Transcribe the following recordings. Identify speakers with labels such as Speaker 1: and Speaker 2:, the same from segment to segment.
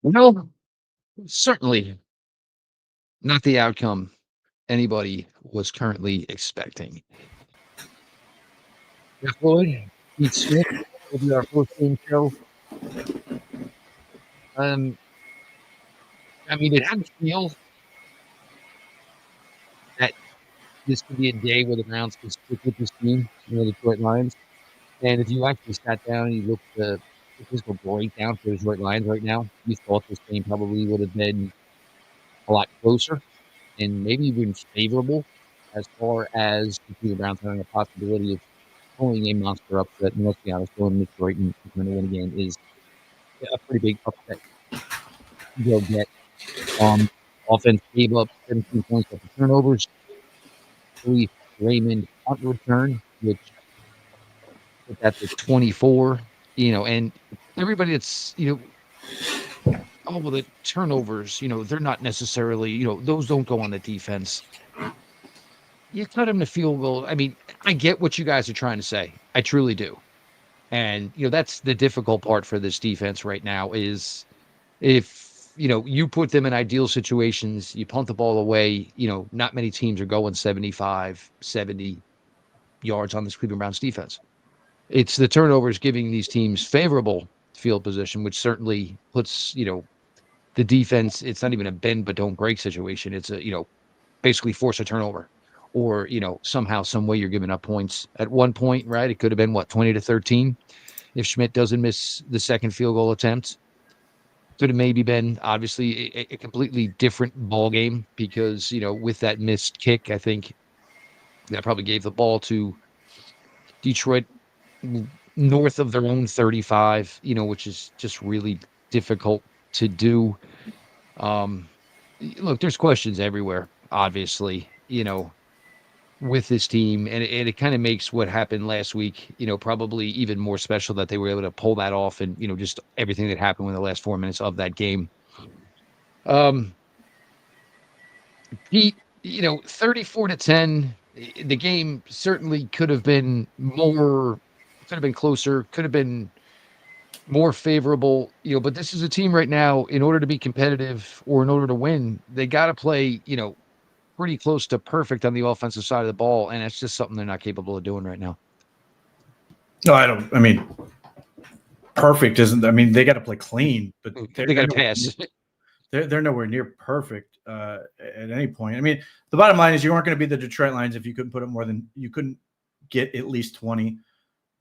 Speaker 1: Well, certainly not the outcome anybody was currently expecting. Jeff Lloyd, Pete Smith will be our post-game show. Um, I mean, it had to feel that this could be a day where the Browns can stick with this team, the Detroit Lions. And if you actually sat down and you looked at the physical breakdown for the Detroit Lions right now, you thought this game probably would have been a lot closer and maybe even favorable as far as the Cleveland Browns having a possibility of pulling a monster upset. And let's be honest, going to Detroit and going to win again is a pretty big upset to go get. Um, Offense gave up 17 points after turnovers. Louis Raymond punt return, which put that to 24. And everybody that's oh well, the turnovers, they're not necessarily, those don't go on the defense. You cut him to field goal. I mean, I get what you guys are trying to say. I truly do. And, that's the difficult part for this defense right now is if, you put them in ideal situations, you punt the ball away, not many teams are going 75, 70 yards on this Cleveland Browns defense. It's the turnovers giving these teams favorable field position, which certainly puts, the defense, it's not even a bend but don't break situation. It's a, basically force a turnover or, somehow, some way you're giving up points. At one point, right, it could have been, 20-13 if Schmidt doesn't miss the second field goal attempt. Could have maybe been, obviously, a completely different ball game because, with that missed kick, I think that probably gave the ball to Detroit north of their own 35, which is just really difficult to do. Um, Look, there's questions everywhere, obviously, with this team. And it kind of makes what happened last week, probably even more special that they were able to pull that off and, just everything that happened in the last 4 minutes of that game. Um, Pete, 34-10, the game certainly could have been more, could have been closer, could have been more favorable, but this is a team right now, in order to be competitive or in order to win, they got to play, pretty close to perfect on the offensive side of the ball. And that's just something they're not capable of doing right now.
Speaker 2: No, I mean, perfect isn't, they got to play clean, but
Speaker 1: They got to pass.
Speaker 2: They're nowhere near perfect at any point. I mean, the bottom line is you weren't going to beat the Detroit Lions if you couldn't put up you couldn't get at least 20.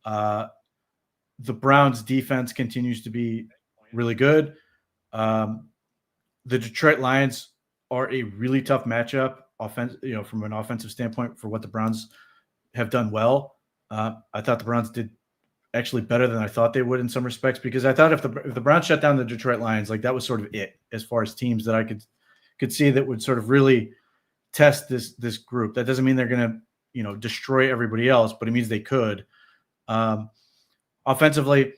Speaker 2: The Browns defense continues to be really good. The Detroit Lions are a really tough matchup from an offensive standpoint for what the Browns have done well. I thought the Browns did actually better than I thought they would in some respects, because I thought if the Browns shut down the Detroit Lions, like that was sort of it as far as teams that I could see that would sort of really test this group. That doesn't mean they're going to, destroy everybody else, but it means they could. Offensively,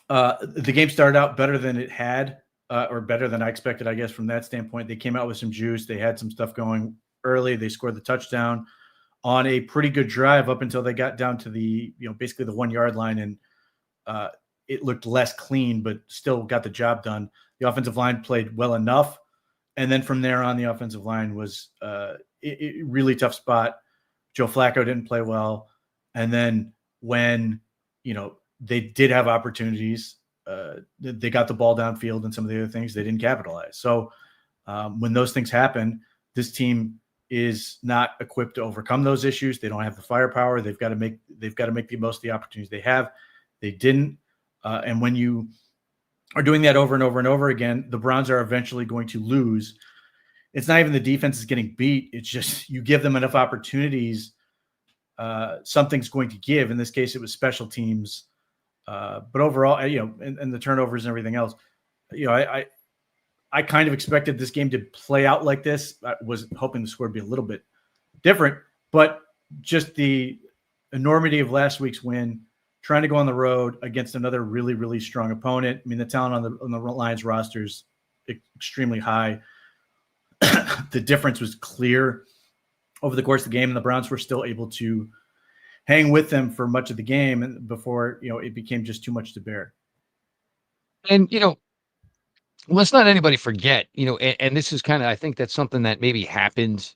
Speaker 2: the game started out better than it had, or better than I expected, I guess, from that standpoint. They came out with some juice. They had some stuff going early. They scored the touchdown on a pretty good drive up until they got down to the, basically the 1 yard line. And it looked less clean, but still got the job done. The offensive line played well enough. And then from there on, the offensive line was a really tough spot. Joe Flacco didn't play well. And then when, they did have opportunities, they got the ball downfield and some of the other things, they didn't capitalize. So when those things happen, this team is not equipped to overcome those issues. They don't have the firepower. They've got to make the most of the opportunities they have. They didn't. And when you are doing that over and over and over again, the Browns are eventually going to lose. It's not even the defense is getting beat. It's just you give them enough opportunities, something's going to give. In this case, it was special teams. But overall, and the turnovers and everything else, I kind of expected this game to play out like this. I was hoping the score would be a little bit different, but just the enormity of last week's win, trying to go on the road against another really, really strong opponent. I mean, the talent on the Lions roster is extremely high. The difference was clear over the course of the game, and the Browns were still able to hang with them for much of the game and before, it became just too much to bear.
Speaker 1: And, let's not anybody forget, and this is kind of, I think that's something that maybe happened,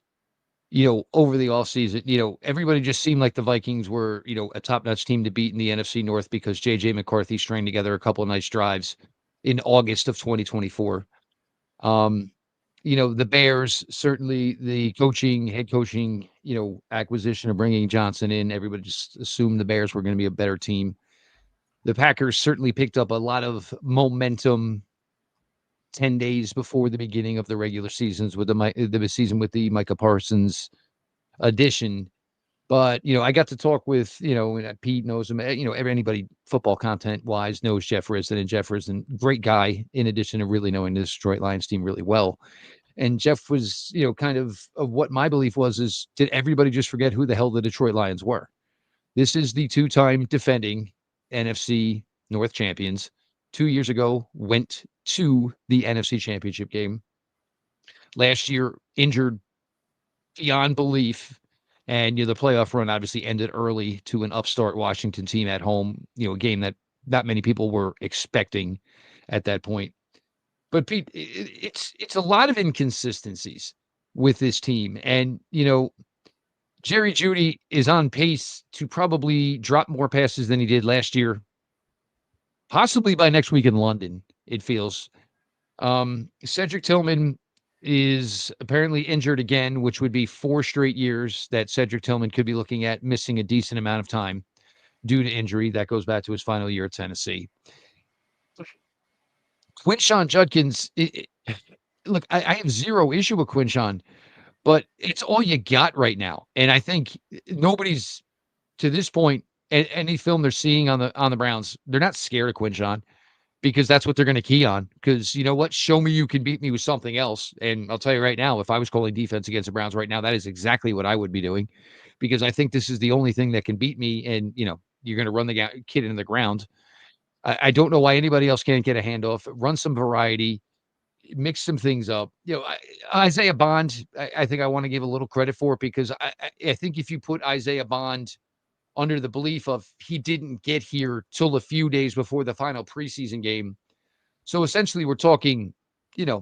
Speaker 1: over the offseason. Everybody just seemed like the Vikings were, a top-notch team to beat in the NFC North because J.J. McCarthy stringed together a couple of nice drives in August of 2024. Um, the Bears, certainly the head coaching, acquisition of bringing Johnson in, everybody just assumed the Bears were going to be a better team. The Packers certainly picked up a lot of momentum 10 days before the beginning of the regular seasons with the season with the Micah Parsons addition. But, I got to talk with, and Pete knows him, anybody football content wise knows Jeff Risdon, and Jeff Risdon, great guy, in addition to really knowing this Detroit Lions team really well. And Jeff was, kind of what my belief is, did everybody just forget who the hell the Detroit Lions were? This is the two-time defending NFC North champions. 2 years ago, went to the NFC Championship game. Last year, injured beyond belief. And, the playoff run obviously ended early to an upstart Washington team at home, a game that not many people were expecting at that point. But Pete, it's a lot of inconsistencies with this team. And, Jerry Jeudy is on pace to probably drop more passes than he did last year, possibly by next week in London, it feels. Cedric Tillman is apparently injured again, which would be 4 straight years that Cedric Tillman could be looking at missing a decent amount of time due to injury. That goes back to his final year at Tennessee. Quinshon Judkins, look, I have zero issue with Quinshon, but it's all you got right now. And I think nobody's, to this point, any film they're seeing on the Browns, they're not scared of Quinshon, because that's what they're going to key on. Because you know what? Show me you can beat me with something else. And I'll tell you right now, if I was calling defense against the Browns right now, that is exactly what I would be doing, because I think this is the only thing that can beat me. And, you're going to run the kid into the ground. I don't know why anybody else can't get a handoff, run some variety, mix some things up. Isaiah Bond, I think I want to give a little credit for it, because I think if you put Isaiah Bond under the belief of he didn't get here till a few days before the final preseason game. So essentially we're talking, a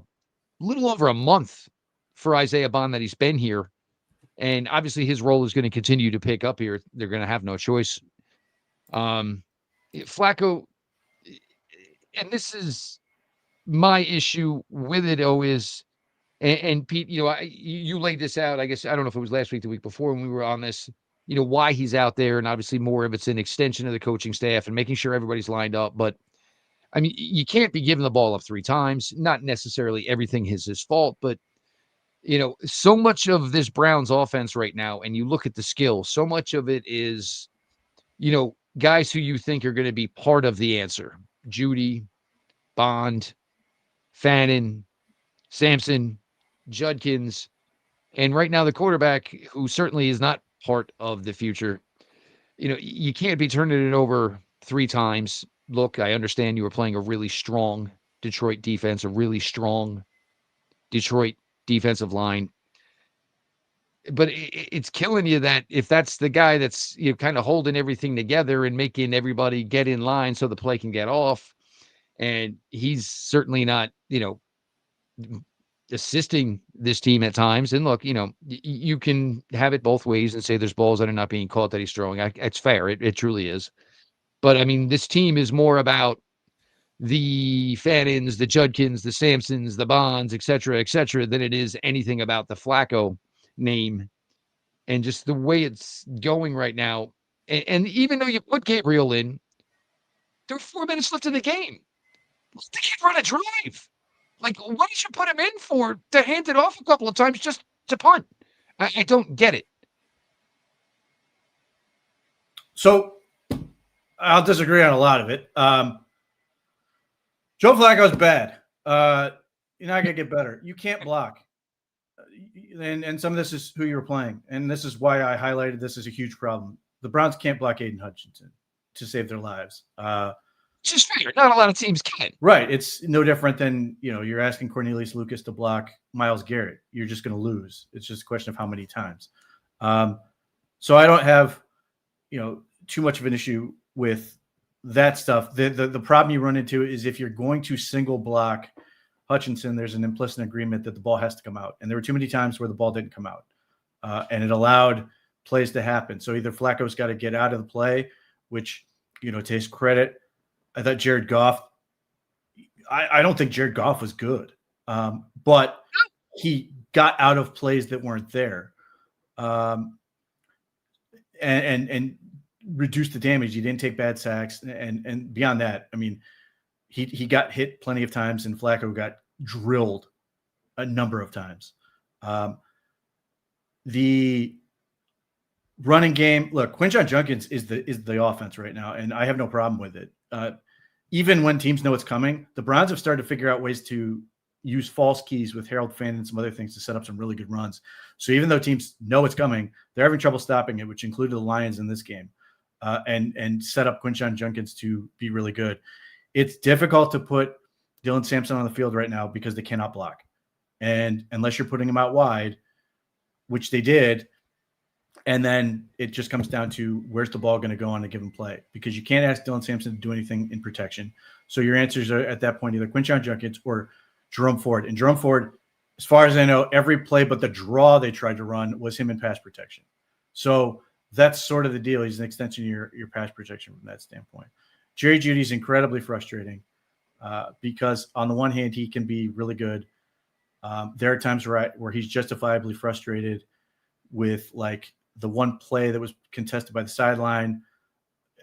Speaker 1: little over a month for Isaiah Bond that he's been here. And obviously his role is going to continue to pick up here. They're going to have no choice. Flacco, and this is my issue with it, is, and Pete, you laid this out, I guess, I don't know if it was last week, the week before, when we were on this, why he's out there. And obviously more of it's an extension of the coaching staff and making sure everybody's lined up. But I mean, you can't be giving the ball up 3 times. Not necessarily everything is his fault, but so much of this Browns offense right now, and you look at the skill, so much of it is, guys who you think are going to be part of the answer. Jeudy, Bond, Fannin, Sampson, Judkins, and right now the quarterback, who certainly is not part of the future. You can't be turning it over 3 times. Look, I understand you were playing a really strong Detroit defense, a really strong Detroit defensive line. But it's killing you that if that's the guy that's kind of holding everything together and making everybody get in line so the play can get off, and he's certainly not, assisting this team at times. And look, you can have it both ways and say there's balls that are not being caught that he's throwing. It's fair. It truly is. But I mean, this team is more about the Fannins, the Judkins, the Sampsons, the Bonds, et cetera, than it is anything about the Flacco name and just the way it's going right now. And even though you put Gabriel in, there were 4 minutes left in the game. Let the kid run a drive. Like, what did you put him in for, to hand it off a couple of times just to punt? I don't get it.
Speaker 2: So I'll disagree on a lot of it. Joe Flacco's bad. You're not going to get better. You can't block. And some of this is who you were playing. And this is why I highlighted this as a huge problem. The Browns can't block Aiden Hutchinson to save their lives.
Speaker 1: It's just fair. Not a lot of teams can.
Speaker 2: Right. It's no different than, you're asking Cornelius Lucas to block Myles Garrett. You're just going to lose. It's just a question of how many times. So I don't have, too much of an issue with that stuff. The problem you run into is if you're going to single block Hutchinson, there's an implicit agreement that the ball has to come out. And there were too many times where the ball didn't come out. And it allowed plays to happen. So either Flacco's got to get out of the play, which, to his credit, I thought Jared Goff, I don't think Jared Goff was good. But he got out of plays that weren't there. And reduced the damage. He didn't take bad sacks. And beyond that, I mean, he got hit plenty of times, and Flacco got drilled a number of times. The running game, look, Quinshon Judkins is the offense right now, and I have no problem with it. Even when teams know it's coming, the Browns have started to figure out ways to use false keys with Harold Finn and some other things to set up some really good runs. So even though teams know it's coming, they're having trouble stopping it, which included the Lions in this game, and set up Quinshon Judkins to be really good. It's difficult to put Dylan Sampson on the field right now because they cannot block. And unless you're putting him out wide, which they did, and then it just comes down to where's the ball going to go on a given play, because you can't ask Dylan Sampson to do anything in protection. So your answers are at that point either Quinshon Judkins or Jerome Ford. And Jerome Ford, as far as I know, every play but the draw they tried to run was him in pass protection. So that's sort of the deal. He's an extension of your pass protection from that standpoint. Jerry Jeudy's incredibly frustrating because on the one hand, he can be really good. There are times where he's justifiably frustrated with like the one play that was contested by the sideline.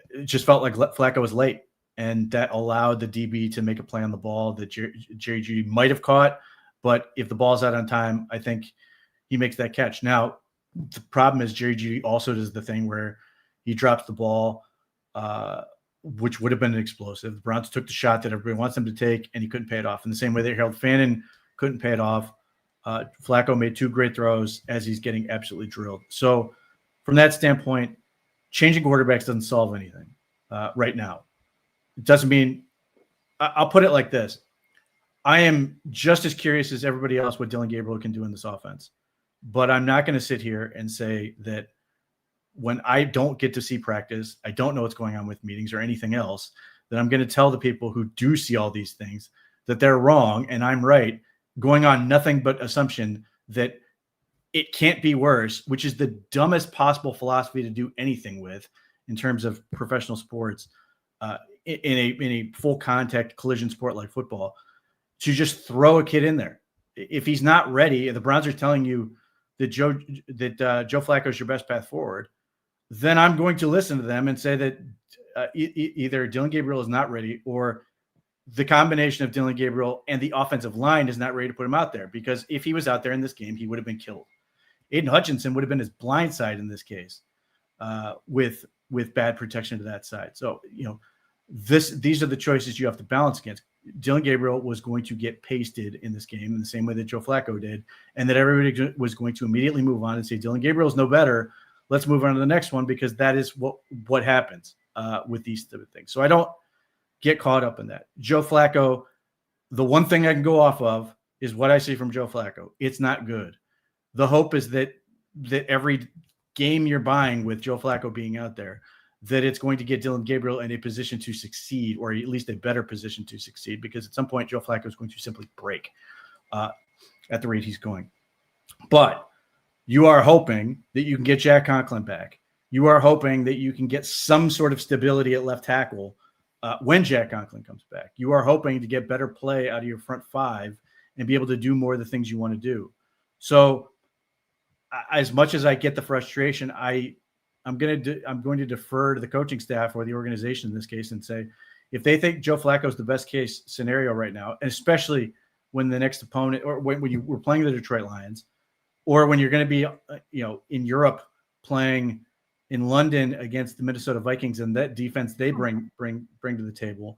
Speaker 2: It just felt like Flacco was late, and that allowed the DB to make a play on the ball that Jerry Jeudy might have caught. But if the ball's out on time, I think he makes that catch. Now, the problem is Jerry Jeudy also does the thing where he drops the ball, which would have been an explosive. The Browns took the shot that everybody wants them to take, and he couldn't pay it off. In the same way that Harold Fannin couldn't pay it off, Flacco made two great throws as he's getting absolutely drilled. So from that standpoint, changing quarterbacks doesn't solve anything right now. It doesn't mean – I'll put it like this. I am just as curious as everybody else what Dillon Gabriel can do in this offense. But I'm not going to sit here and say that when I don't get to see practice, I don't know what's going on with meetings or anything else, that I'm going to tell the people who do see all these things that they're wrong and I'm right, going on nothing but assumption that it can't be worse, which is the dumbest possible philosophy to do anything with in terms of professional sports, in a full contact collision sport like football, to just throw a kid in there. If he's not ready, if the Browns are telling you that Joe Flacco is your best path forward, then I'm going to listen to them and say that either Dillon Gabriel is not ready, or the combination of Dillon Gabriel and the offensive line is not ready to put him out there. Because if he was out there in this game, he would have been killed. Aiden Hutchinson would have been his blind side in this case, with bad protection to that side. So, these are the choices you have to balance against. Dillon Gabriel was going to get pasted in this game in the same way that Joe Flacco did, and that everybody was going to immediately move on and say, Dillon Gabriel's no better. Let's move on to the next one, because that is what happens with these type of things. So I don't get caught up in that. Joe Flacco, the one thing I can go off of is what I see from Joe Flacco. It's not good. The hope is that every game you're buying with Joe Flacco being out there, that it's going to get Dillon Gabriel in a position to succeed, or at least a better position to succeed, because at some point Joe Flacco is going to simply break at the rate he's going. But you are hoping that you can get Jack Conklin back. You are hoping that you can get some sort of stability at left tackle when Jack Conklin comes back. You are hoping to get better play out of your front five and be able to do more of the things you want to do. So as much as I get the frustration, I'm going to defer to the coaching staff or the organization in this case and say, if they think Joe Flacco is the best case scenario right now, and especially when the next opponent, or when you were playing the Detroit Lions, or when you're going to be, in Europe playing in London against the Minnesota Vikings and that defense they bring to the table,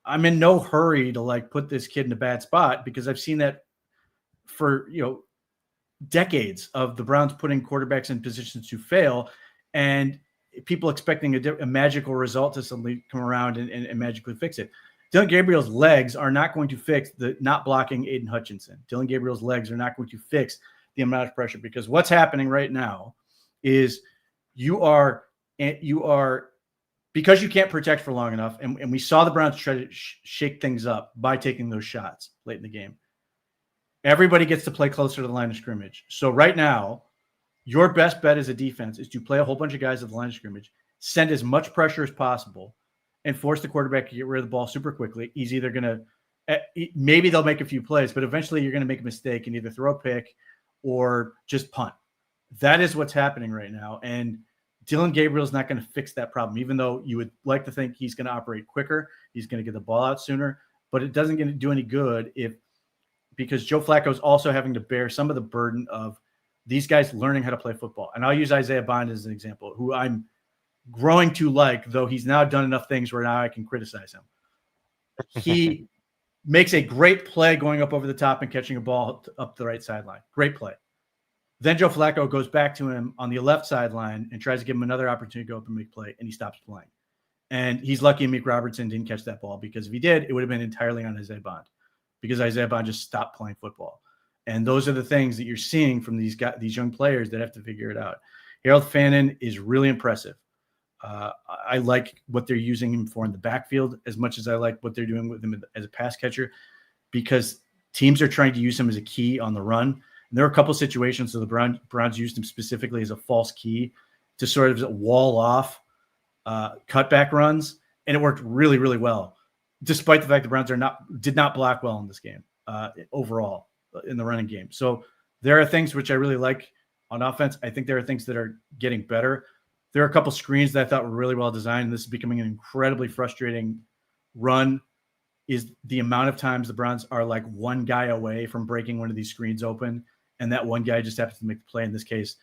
Speaker 2: I'm in no hurry to put this kid in a bad spot, because I've seen that for decades of the Browns putting quarterbacks in positions to fail, and people expecting a magical result to suddenly come around and magically fix it. Dillon Gabriel's legs are not going to fix the not blocking Aiden Hutchinson. Dillon Gabriel's legs are not going to fix the amount of pressure, because what's happening right now is you are because you can't protect for long enough, and we saw the Browns try to shake things up by taking those shots late in the game. Everybody gets to play closer to the line of scrimmage. So right now, your best bet as a defense is to play a whole bunch of guys at the line of scrimmage, send as much pressure as possible, and force the quarterback to get rid of the ball super quickly. He's either going to – maybe they'll make a few plays, but eventually you're going to make a mistake and either throw a pick or just punt. That is what's happening right now. And Dillon Gabriel is not going to fix that problem, even though you would like to think he's going to operate quicker. He's going to get the ball out sooner. But it doesn't get to do any good because Joe Flacco is also having to bear some of the burden of these guys learning how to play football. And I'll use Isaiah Bond as an example, who I'm growing to like, though he's now done enough things where now I can criticize him. He makes a great play going up over the top and catching a ball up the right sideline. Great play. Then Joe Flacco goes back to him on the left sideline and tries to give him another opportunity to go up and make a play, and he stops playing. And he's lucky Meek Robertson didn't catch that ball, because if he did, it would have been entirely on Isaiah Bond, because Isaiah Bond just stopped playing football. And those are the things that you're seeing from these young players that have to figure it out. Harold Fannin is really impressive. I like what they're using him for in the backfield as much as I like what they're doing with him as a pass catcher, because teams are trying to use him as a key on the run. And there are a couple situations where the Browns used him specifically as a false key to sort of wall off cutback runs, and it worked really, really well, despite the fact the Browns did not block well in this game overall in the running game. So there are things which I really like on offense. I think there are things that are getting better. There are a couple screens that I thought were really well designed, and this is becoming an incredibly frustrating run, is the amount of times the Browns are like one guy away from breaking one of these screens open, and that one guy just happens to make the play. In this case,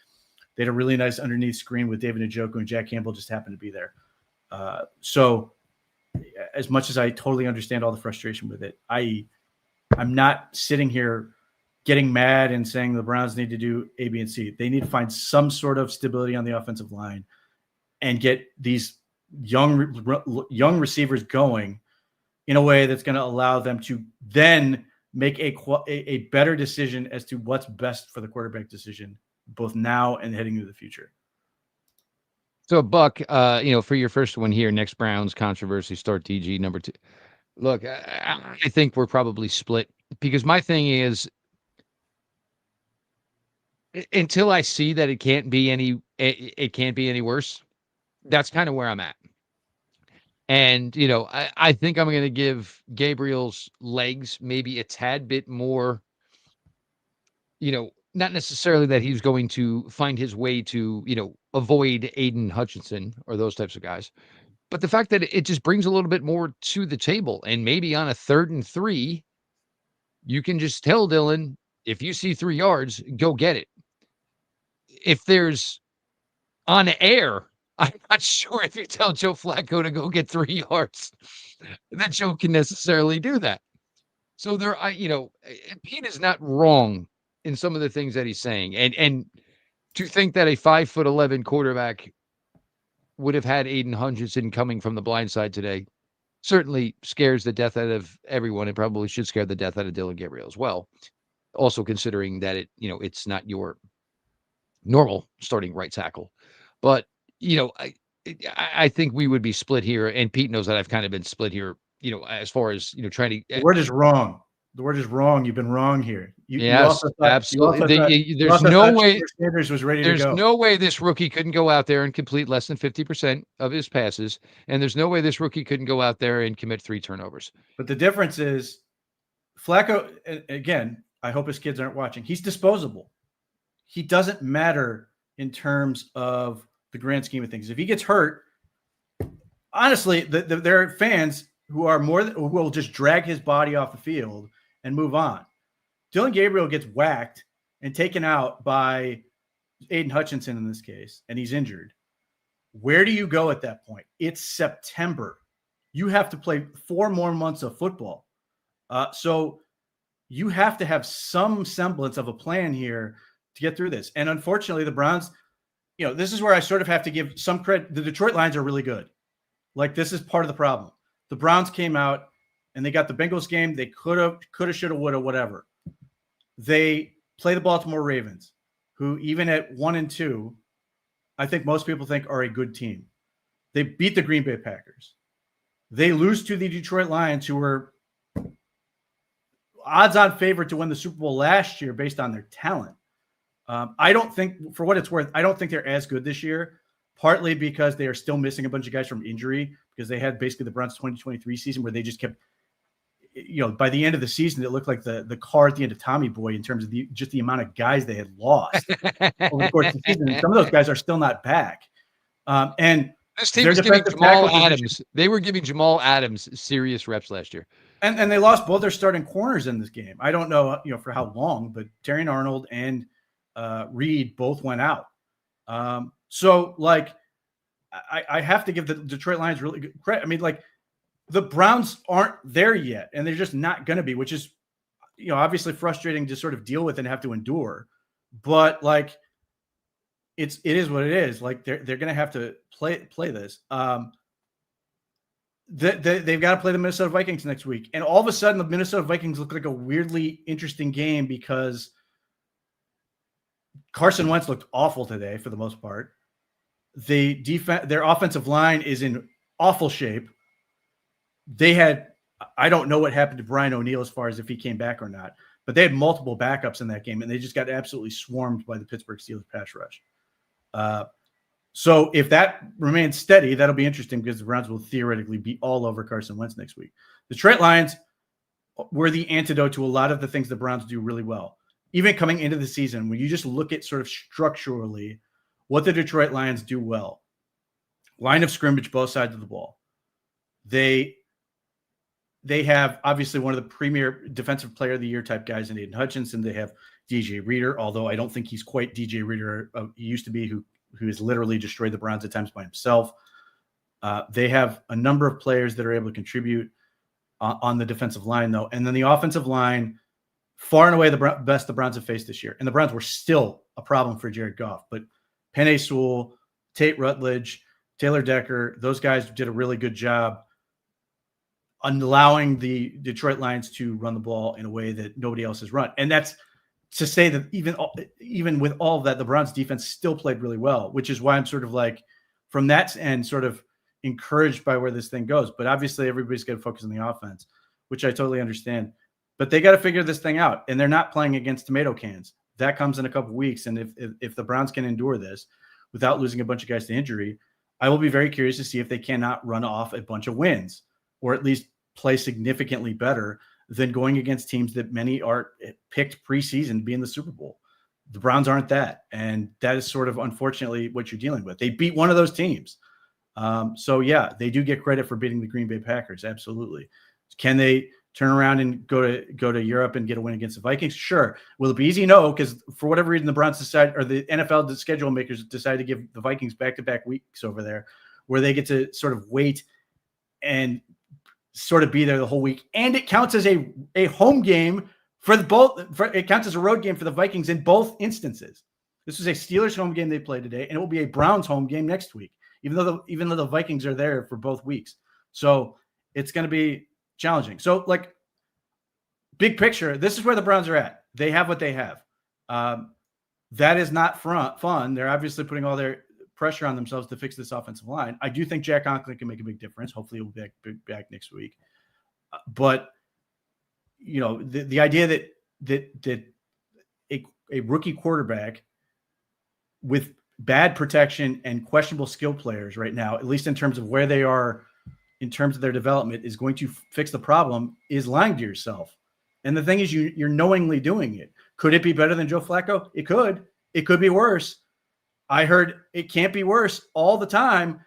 Speaker 2: they had a really nice underneath screen with David Njoku, and Jack Campbell just happened to be there. So as much as I totally understand all the frustration with it, I'm not sitting here getting mad and saying the Browns need to do A, B, and C. They need to find some sort of stability on the offensive line and get these young receivers going in a way that's going to allow them to then make a better decision as to what's best for the quarterback decision, both now and heading into the future.
Speaker 1: So, Buck, for your first one here, next Browns controversy, start DG number 2. Look, I think we're probably split, because my thing is, until I see that it can't be any worse, that's kind of where I'm at. And, I think I'm going to give Gabriel's legs maybe a tad bit more, not necessarily that he's going to find his way to, avoid Aiden Hutchinson or those types of guys, but the fact that it just brings a little bit more to the table. And maybe on a 3rd and 3, you can just tell Dillon, if you see 3 yards, go get it. If there's on air, I'm not sure if you tell Joe Flacco to go get 3 yards, that Joe can necessarily do that. So Pete is not wrong in some of the things that he's saying. And to think that a 5'11" quarterback would have had Aiden Hutchinson coming from the blind side today certainly scares the death out of everyone. It probably should scare the death out of Dillon Gabriel as well. Also considering that it's not your normal starting right tackle. But, I think we would be split here, and Pete knows that I've kind of been split here, as far as, trying to.
Speaker 2: The word is wrong. The word is wrong. You've been wrong here.
Speaker 1: Yes, absolutely. There's no way
Speaker 2: Sanders was ready
Speaker 1: to go.
Speaker 2: There's
Speaker 1: no way this rookie couldn't go out there and complete less than 50% of his passes, and there's no way this rookie couldn't go out there and commit 3 turnovers.
Speaker 2: But the difference is, Flacco, again, I hope his kids aren't watching, he's disposable. He doesn't matter in terms of the grand scheme of things. If he gets hurt, honestly, there are fans who will just drag his body off the field and move on. Dillon Gabriel gets whacked and taken out by Aiden Hutchinson in this case, and he's injured. Where do you go at that point? It's September. You have to play 4 more months of football. So you have to have some semblance of a plan here to get through this. And unfortunately, the Browns, this is where I sort of have to give some credit. The Detroit Lions are really good. Like, this is part of the problem. The Browns came out and they got the Bengals game. They could have, should have, would have, whatever. They play the Baltimore Ravens, who even at 1-2, I think most people think are a good team. They beat the Green Bay Packers. They lose to the Detroit Lions, who were odds-on favorite to win the Super Bowl last year based on their talent. I don't think, for what it's worth, I don't think they're as good this year, partly because they are still missing a bunch of guys from injury, because they had basically the Browns 2023 season where they just kept, by the end of the season, it looked like the car at the end of Tommy Boy in terms of just the amount of guys they had lost over the course of the season. And some of those guys are still not back. And
Speaker 3: this team was giving Jamal Adams. They were giving Jamal Adams serious reps last year.
Speaker 2: And they lost both their starting corners in this game. I don't know, for how long, but Terrion Arnold and Reed both went out. So I have to give the Detroit Lions really good credit. I mean, the Browns aren't there yet, and they're just not going to be, which is, obviously frustrating to sort of deal with and have to endure. But it is what it is. They're going to have to play this. They've got to play the Minnesota Vikings next week, and all of a sudden, the Minnesota Vikings look like a weirdly interesting game because Carson Wentz looked awful today for the most part. Their offensive line is in awful shape. I don't know what happened to Brian O'Neill as far as if he came back or not, but they had multiple backups in that game, and they just got absolutely swarmed by the Pittsburgh Steelers pass rush. So if that remains steady, that'll be interesting because the Browns will theoretically be all over Carson Wentz next week. The Detroit Lions were the antidote to a lot of the things the Browns do really well. Even coming into the season, when you just look at sort of structurally what the Detroit Lions do well, line of scrimmage, both sides of the ball. They have obviously one of the premier defensive player of the year type guys in Aiden Hutchinson. They have DJ Reader, although I don't think he's quite DJ Reader he used to be, who has literally destroyed the Browns at times by himself. They have a number of players that are able to contribute on the defensive line, though. And then the offensive line, far and away the best the Browns have faced this year. And the Browns were still a problem for Jared Goff. But Penei Sewell, Tate Rutledge, Taylor Decker, those guys did a really good job on allowing the Detroit Lions to run the ball in a way that nobody else has run. And that's to say that even with all of that, the Browns defense still played really well, which is why I'm sort of from that end, sort of encouraged by where this thing goes. But obviously everybody's got to focus on the offense, which I totally understand. But they got to figure this thing out, and they're not playing against tomato cans. That comes in a couple of weeks, and if the Browns can endure this without losing a bunch of guys to injury, I will be very curious to see if they cannot run off a bunch of wins, or at least play significantly better than going against teams that many are picked preseason to be in the Super Bowl. The Browns aren't that, and that is sort of unfortunately what you're dealing with. They beat one of those teams. So yeah, they do get credit for beating the Green Bay Packers. Absolutely. Can they turn around and go to Europe and get a win against the Vikings? Sure. Will it be easy? No, because for whatever reason, the Browns decide, or the NFL schedule makers decide to give the Vikings back-to-back weeks over there where they get to sort of wait and sort of be there the whole week. And it counts as a home game it counts as a road game for the Vikings in both instances. This is a Steelers home game they play today, and it will be a Browns home game next week, even though the Vikings are there for both weeks. So it's going to be challenging. So big picture, this is where the Browns are at. They have what they have. That is not fun. They're obviously putting all their pressure on themselves to fix this offensive line. I do think Jack Conklin can make a big difference. Hopefully he'll be back next week. But the idea that a rookie quarterback with bad protection and questionable skill players right now, at least in terms of where they are in terms of their development, is going to fix the problem is lying to yourself. And the thing is, you're knowingly doing it. Could it be better than Joe Flacco? It could. It could be worse. I heard it can't be worse all the time,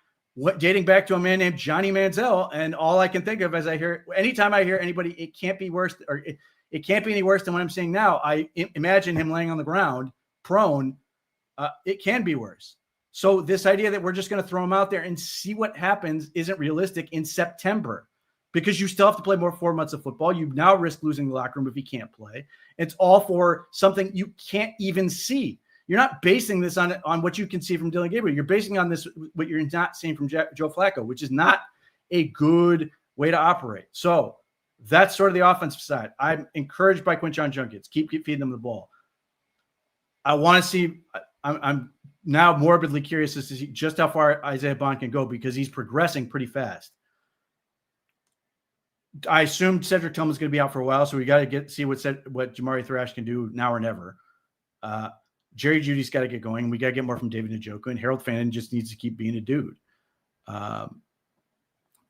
Speaker 2: dating back to a man named Johnny Manziel. And all I can think of as anytime I hear anybody, it can't be worse, or it can't be any worse than what I'm saying now. I imagine him laying on the ground, prone. It can be worse. So this idea that we're just going to throw him out there and see what happens isn't realistic in September, because you still have to play 4 months of football. You now risk losing the locker room if he can't play. It's all for something you can't even see. You're not basing this on what you can see from Dillon Gabriel. You're basing on this what you're not seeing from Joe Flacco, which is not a good way to operate. So that's sort of the offensive side. I'm encouraged by Quinshon Judkins. Keep feeding them the ball. I want to see. I'm now morbidly curious as to see just how far Isaiah Bond can go because he's progressing pretty fast. I assumed Cedric Tillman's going to be out for a while, so we got to see what Jamari Thrash can do now or never. Jerry Jeudy's got to get going. We got to get more from David Njoku, and Harold Fannin just needs to keep being a dude.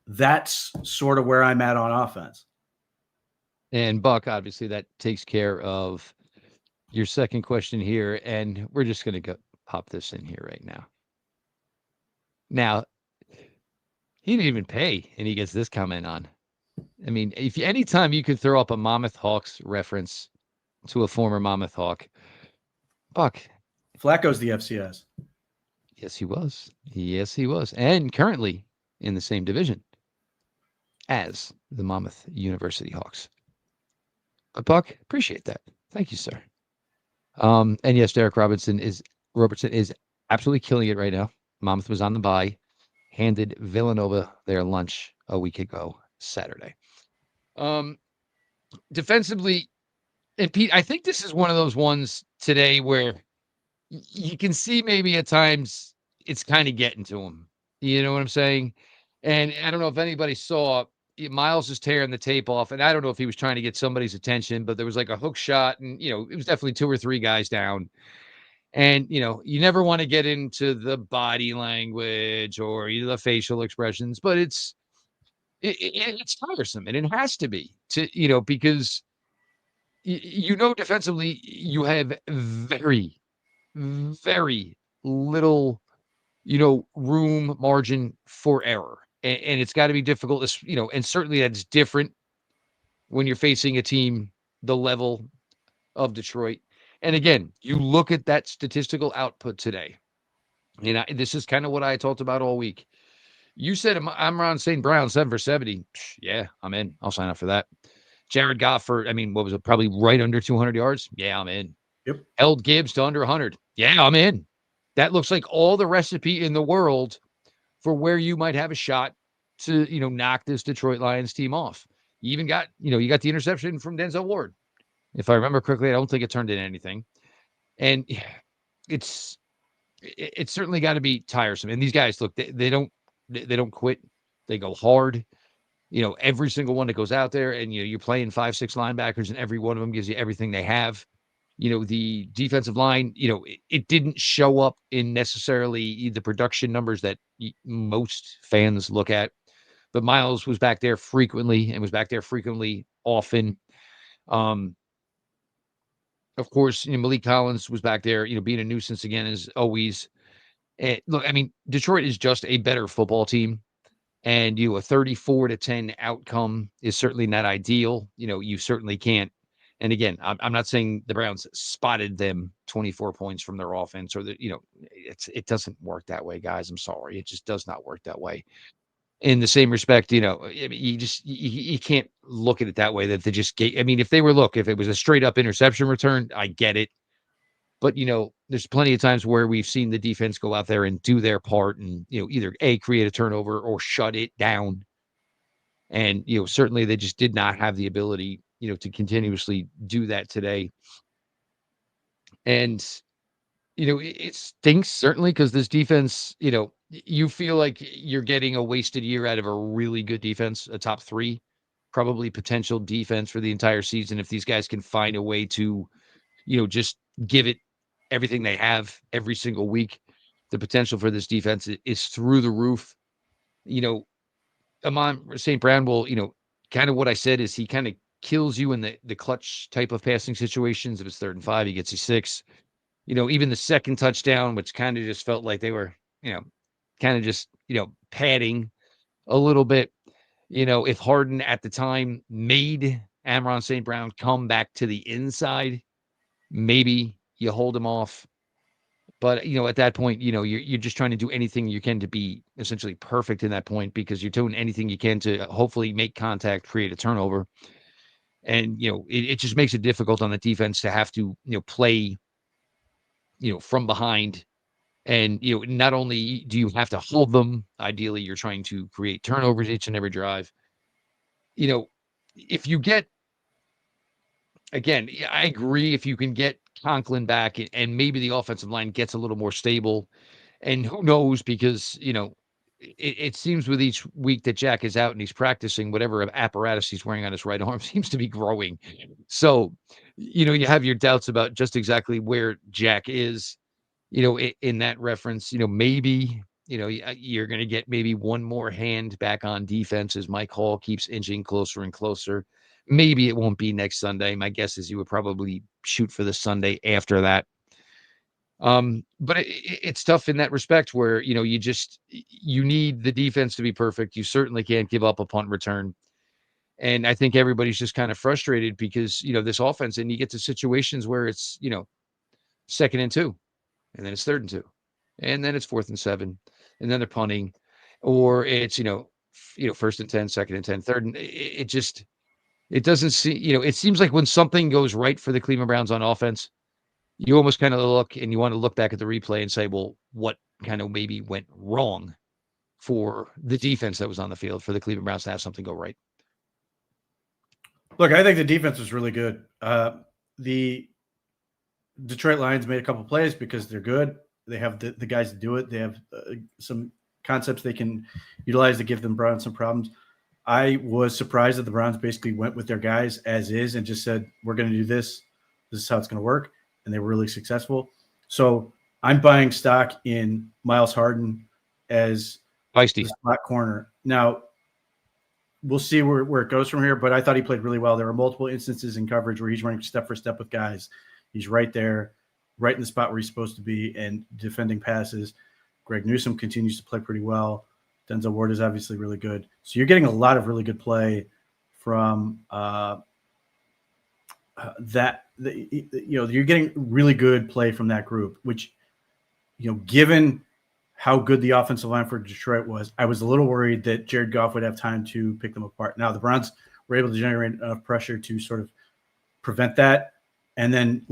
Speaker 2: That's sort of where I'm at on offense.
Speaker 3: And Buck, obviously, that takes care of your second question here, and we're just going to go pop this in here right now. Now, he didn't even pay, and he gets this comment on. I mean, anytime you could throw up a Monmouth Hawks reference to a former Monmouth Hawk, Buck.
Speaker 2: Flacco's the FCS.
Speaker 3: Yes, he was. Yes, he was. And currently in the same division as the Monmouth University Hawks. But Buck, appreciate that. Thank you, sir. And yes, Derek Robertson is absolutely killing it right now. Monmouth was on the bye, handed Villanova their lunch a week ago Saturday. Defensively, and Pete, I think this is one of those ones today where you can see maybe at times it's kind of getting to him. You know what I'm saying? And I don't know if anybody saw Miles is tearing the tape off, and I don't know if he was trying to get somebody's attention, but there was like a hook shot, and it was definitely 2 or 3 guys down. And you never want to get into the body language or the facial expressions, but it's tiresome, and it has to be because defensively you have very, very little room margin for error, and it's got to be difficult, and certainly that's different when you're facing a team the level of Detroit. And again, you look at that statistical output today, and this is kind of what I talked about all week. You said Amon St. Brown 7 for 70. Yeah, I'm in. I'll sign up for that. Jared Goff for, what was it? Probably right under 200 yards. Yeah, I'm in.
Speaker 2: Yep.
Speaker 3: Held Gibbs to under 100. Yeah, I'm in. That looks like all the recipe in the world for where you might have a shot to, knock this Detroit Lions team off. You even got, you got the interception from Denzel Ward. If I remember correctly, I don't think it turned into anything. And it's certainly got to be tiresome. And these guys, look, they don't quit. They go hard. Every single one that goes out there, and you're playing 5-6 linebackers, and every one of them gives you everything they have. The defensive line, it didn't show up in necessarily the production numbers that most fans look at, but Miles was back there frequently and was back there frequently often. Of course, Malik Collins was back there, being a nuisance again, as always. And look, Detroit is just a better football team, and a 34-10 outcome is certainly not ideal. You certainly can't. And again, I'm not saying the Browns spotted them 24 points from their offense, or that it doesn't work that way, guys. I'm sorry, it just does not work that way. In the same respect, you can't look at it that way, that they just gave. If it was a straight up interception return, I get it. But, there's plenty of times where we've seen the defense go out there and do their part and, either create a turnover or shut it down. And, certainly they just did not have the ability, to continuously do that today. And, it stinks, certainly, because this defense, you feel like you're getting a wasted year out of a really good defense, a top 3, probably potential defense for the entire season. If these guys can find a way to, just give it everything they have every single week, the potential for this defense is through the roof. Amon St. Brown will, kind of what I said is he kind of kills you in the clutch type of passing situations. If it's 3rd and 5, he gets you 6. Even the second touchdown, which kind of just felt like they were, kind of just, padding a little bit. If Harden at the time made Amon St. Brown come back to the inside, maybe you hold him off. But, at that point, you're just trying to do anything you can to be essentially perfect in that point, because you're doing anything you can to hopefully make contact, create a turnover. And, it just makes it difficult on the defense to have to, play, from behind. And, not only do you have to hold them, ideally you're trying to create turnovers each and every drive. If you get again, yeah, I agree if you can get Conklin back and maybe the offensive line gets a little more stable, and who knows because, it seems with each week that Jack is out and he's practicing, whatever apparatus he's wearing on his right arm seems to be growing. So, you have your doubts about just exactly where Jack is, in that reference. Maybe, you're going to get maybe one more hand back on defense as Mike Hall keeps inching closer and closer. Maybe it won't be next Sunday. My guess is you would probably shoot for the Sunday after that. But it's tough in that respect where, you need the defense to be perfect. You certainly can't give up a punt return. And I think everybody's just kind of frustrated because, this offense, and you get to situations where it's, 2nd and 2, and then it's 3rd and 2, and then it's 4th and 7, and then they're punting, or it's, 1st and 10, 2nd and 10, 3rd. And it doesn't see, it seems like when something goes right for the Cleveland Browns on offense, you almost kind of look and you want to look back at the replay and say, well, what kind of maybe went wrong for the defense that was on the field for the Cleveland Browns to have something go right?
Speaker 2: Look, I think the defense was really good. The Detroit Lions made a couple plays because they're good. They have the guys to do it. They have some concepts they can utilize to give them Browns some problems. I was surprised that the Browns basically went with their guys as is and just said, we're going to do this. This is how it's going to work. And they were really successful. So I'm buying stock in Miles Harden as
Speaker 3: Feisty.
Speaker 2: the slot corner. Now, we'll see where it goes from here, but I thought he played really well. There were multiple instances in coverage where he's running step for step with guys. He's right there, right in the spot where he's supposed to be and defending passes. Greg Newsome continues to play pretty well. Denzel Ward is obviously really good. So you're getting a lot of really good play from you're getting really good play from that group, which, given how good the offensive line for Detroit was, I was a little worried that Jared Goff would have time to pick them apart. Now, the Browns were able to generate enough pressure to sort of prevent that. And then,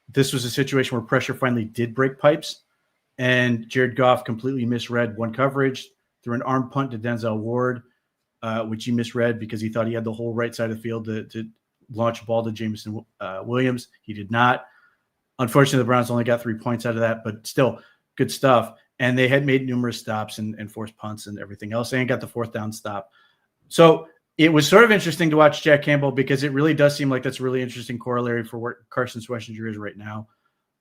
Speaker 2: this was a situation where pressure finally did break pipes, and Jared Goff completely misread one coverage, threw an arm punt to Denzel Ward, which he misread because he thought he had the whole right side of the field to launch a ball to Jameson Williams. He did not. Unfortunately, the Browns only got 3 points out of that, but still good stuff. And they had made numerous stops and forced punts and everything else, and got the 4th down stop. So it was sort of interesting to watch Jack Campbell because it really does seem like that's a really interesting corollary for where Carson Schwarzenegger is right now.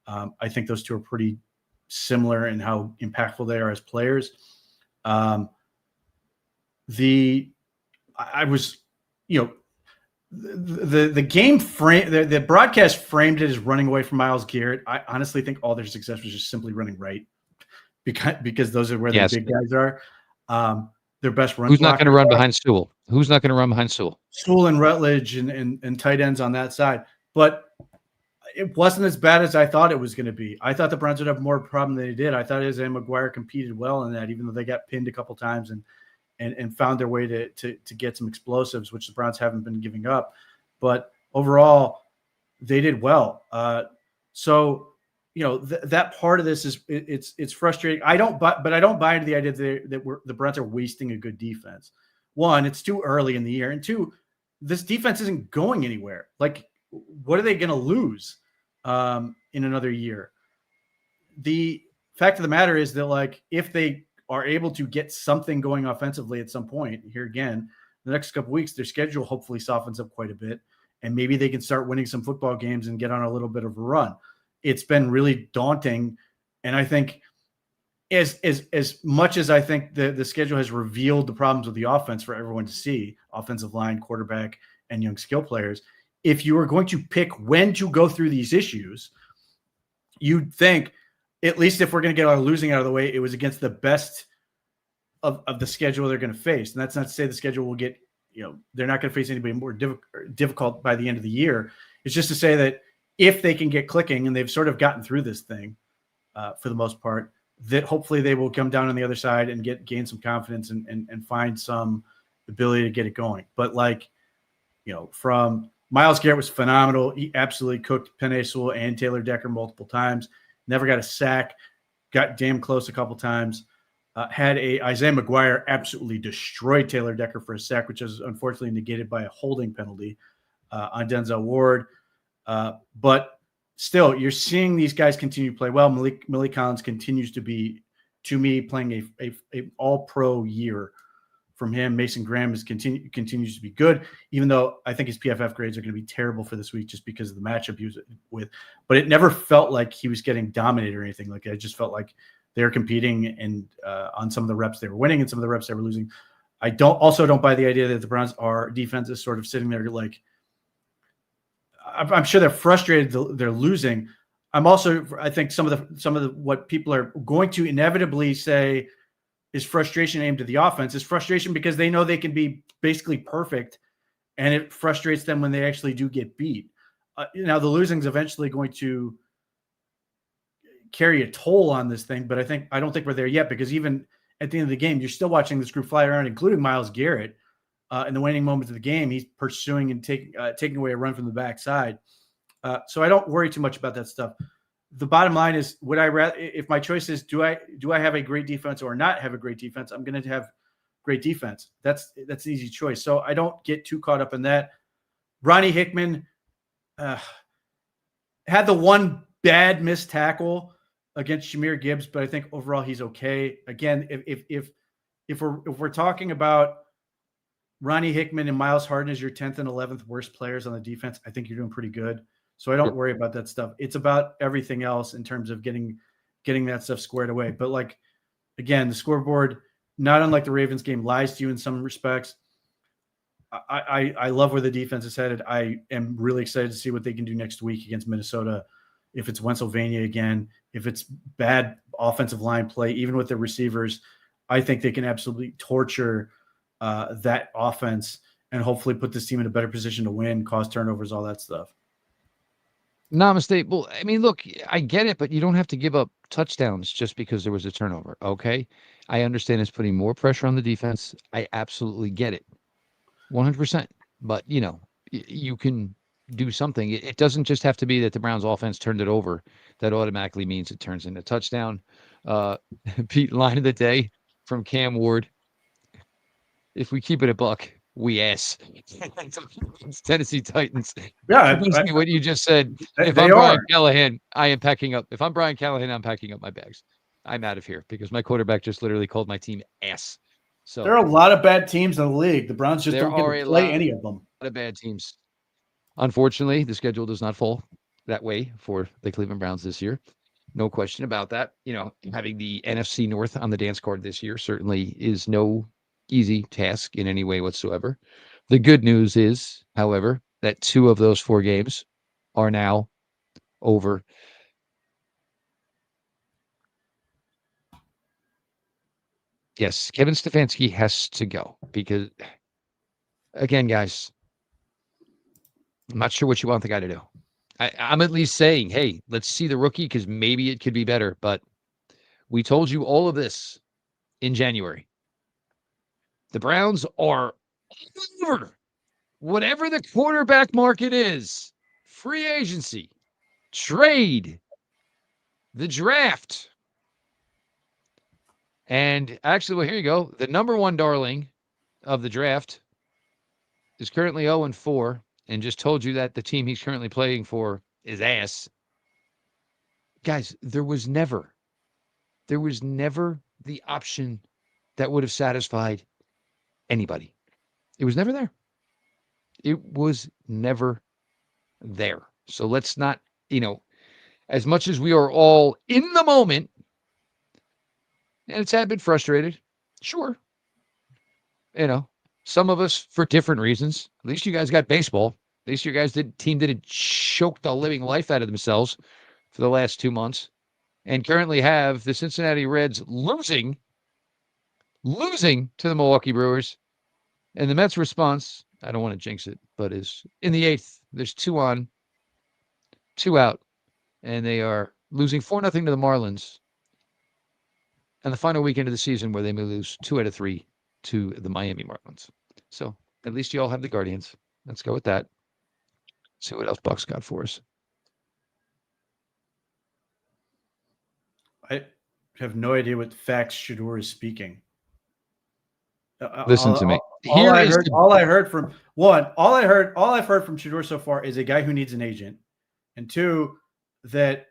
Speaker 2: I think those two are pretty similar in how impactful they are as players. The game frame, the broadcast framed it as running away from Myles Garrett. I honestly think all their success was just simply running right because those are where the big guys are. Their best run.
Speaker 3: Who's not going to run behind Sewell? Who's not going to run behind Sewell?
Speaker 2: Sewell and Rutledge and tight ends on that side. But it wasn't as bad as I thought it was going to be. I thought the Browns would have more problem than they did. I thought Isaiah McGuire competed well in that, even though they got pinned a couple times and found their way to get some explosives, which the Browns haven't been giving up. But overall, they did well. That part of this is it's frustrating. I don't buy into the idea that the Browns are wasting a good defense. One, it's too early in the year, and two, this defense isn't going anywhere. What are they going to lose in another year? The fact of the matter is that if they are able to get something going offensively at some point here again, the next couple of weeks, their schedule hopefully softens up quite a bit, and maybe they can start winning some football games and get on a little bit of a run. It's been really daunting. And I think as much as I think the schedule has revealed the problems with the offense for everyone to see, offensive line, quarterback, and young skill players, if you are going to pick when to go through these issues, you'd think, at least if we're going to get our losing out of the way, it was against the best of the schedule they're going to face. And that's not to say the schedule will get, they're not going to face anybody more difficult by the end of the year. It's just to say that if they can get clicking, and they've sort of gotten through this thing for the most part, that hopefully they will come down on the other side and gain some confidence and find some ability to get it going. But from Myles Garrett was phenomenal. He absolutely cooked Penei Sewell and Taylor Decker multiple times. Never got a sack. Got damn close a couple times. Had Isaiah McGuire absolutely destroyed Taylor Decker for a sack, which was unfortunately negated by a holding penalty. on Denzel Ward. But still, you're seeing these guys continue to play well. Malik Collins continues to be, to me, playing a all-pro year from him. Mason Graham continues to be good, even though I think his PFF grades are going to be terrible for this week just because of the matchup he was with. But it never felt like he was getting dominated or anything. Like, I just felt like they were competing, and on some of the reps they were winning and some of the reps they were losing. I don't buy the idea that the Browns defense is sort of sitting there like, I'm sure they're frustrated they're losing. I think some of the what people are going to inevitably say is frustration aimed at the offense is frustration because they know they can be basically perfect, and it frustrates them when they actually do get beat. Now the losing is eventually going to carry a toll on this thing, but I don't think we're there yet, because even at the end of the game, you're still watching this group fly around, including Myles Garrett. In the waning moments of the game, he's pursuing and taking away a run from the backside. So I don't worry too much about that stuff. The bottom line is, would I rather, if my choice is, do I have a great defense or not have a great defense? I'm going to have great defense. That's an easy choice. So I don't get too caught up in that. Ronnie Hickman had the one bad missed tackle against Jahmyr Gibbs, but I think overall he's okay. Again, if we're talking about Ronnie Hickman and Miles Harden as your 10th and 11th worst players on the defense, I think you're doing pretty good. So I don't worry about that stuff. It's about everything else in terms of getting that stuff squared away. But like, again, the scoreboard, not unlike the Ravens game, lies to you in some respects. I love where the defense is headed. I am really excited to see what they can do next week against Minnesota. If it's Pennsylvania again, if it's bad offensive line play, even with the receivers, I think they can absolutely torture that offense and hopefully put this team in a better position to win, cause turnovers, all that stuff.
Speaker 3: Namaste. Well, I mean, look, I get it, but you don't have to give up touchdowns just because there was a turnover. Okay. I understand it's putting more pressure on the defense. I absolutely get it. 100%. But, you can do something. It doesn't just have to be that the Browns offense turned it over. That automatically means it turns into a touchdown. Pete, line of the day from Cam Ward. If we keep it a buck, we ass. Tennessee Titans.
Speaker 2: Yeah.
Speaker 3: Basically what you just said. If
Speaker 2: I'm
Speaker 3: Brian Callahan, I am packing up. If I'm Brian Callahan, I'm packing up my bags. I'm out of here because my quarterback just literally called my team ass. So
Speaker 2: there are a lot of bad teams in the league. The Browns just don't get to play any of them.
Speaker 3: A lot of bad teams. Unfortunately, the schedule does not fall that way for the Cleveland Browns this year. No question about that. Having the NFC North on the dance card this year certainly is no easy task in any way whatsoever. The good news is, however, that 2 of those 4 games are now over. Yes, Kevin Stefanski has to go because, again, guys, I'm not sure what you want the guy to do. I'm at least saying, hey, let's see the rookie because maybe it could be better. But we told you all of this in January. The Browns are over whatever the quarterback market is, free agency, trade, the draft. And actually, well, here you go. The number 1 darling of the draft is currently 0-4 and just told you that the team he's currently playing for is ass. Guys, there was never the option that would have satisfied anybody. It was never there. It was never there. So let's not, as much as we are all in the moment, and it's had been frustrated, sure. Some of us for different reasons. At least you guys got baseball. At least your guys team didn't choke the living life out of themselves for the last 2 months, and currently have the Cincinnati Reds losing to the Milwaukee Brewers. And the Mets' response, I don't want to jinx it, but is in the 8th. There's 2 on, 2 out, and they are losing 4-0 to the Marlins. And the final weekend of the season where they may lose 2 out of 3 to the Miami Marlins. So at least you all have the Guardians. Let's go with that. See what else Buck's got for us.
Speaker 2: I have no idea what facts Shador is speaking.
Speaker 3: Listen to me.
Speaker 2: All
Speaker 3: Here
Speaker 2: I
Speaker 3: is
Speaker 2: heard,
Speaker 3: the
Speaker 2: all I heard from one, all I've heard from Shedeur so far is a guy who needs an agent, and two, that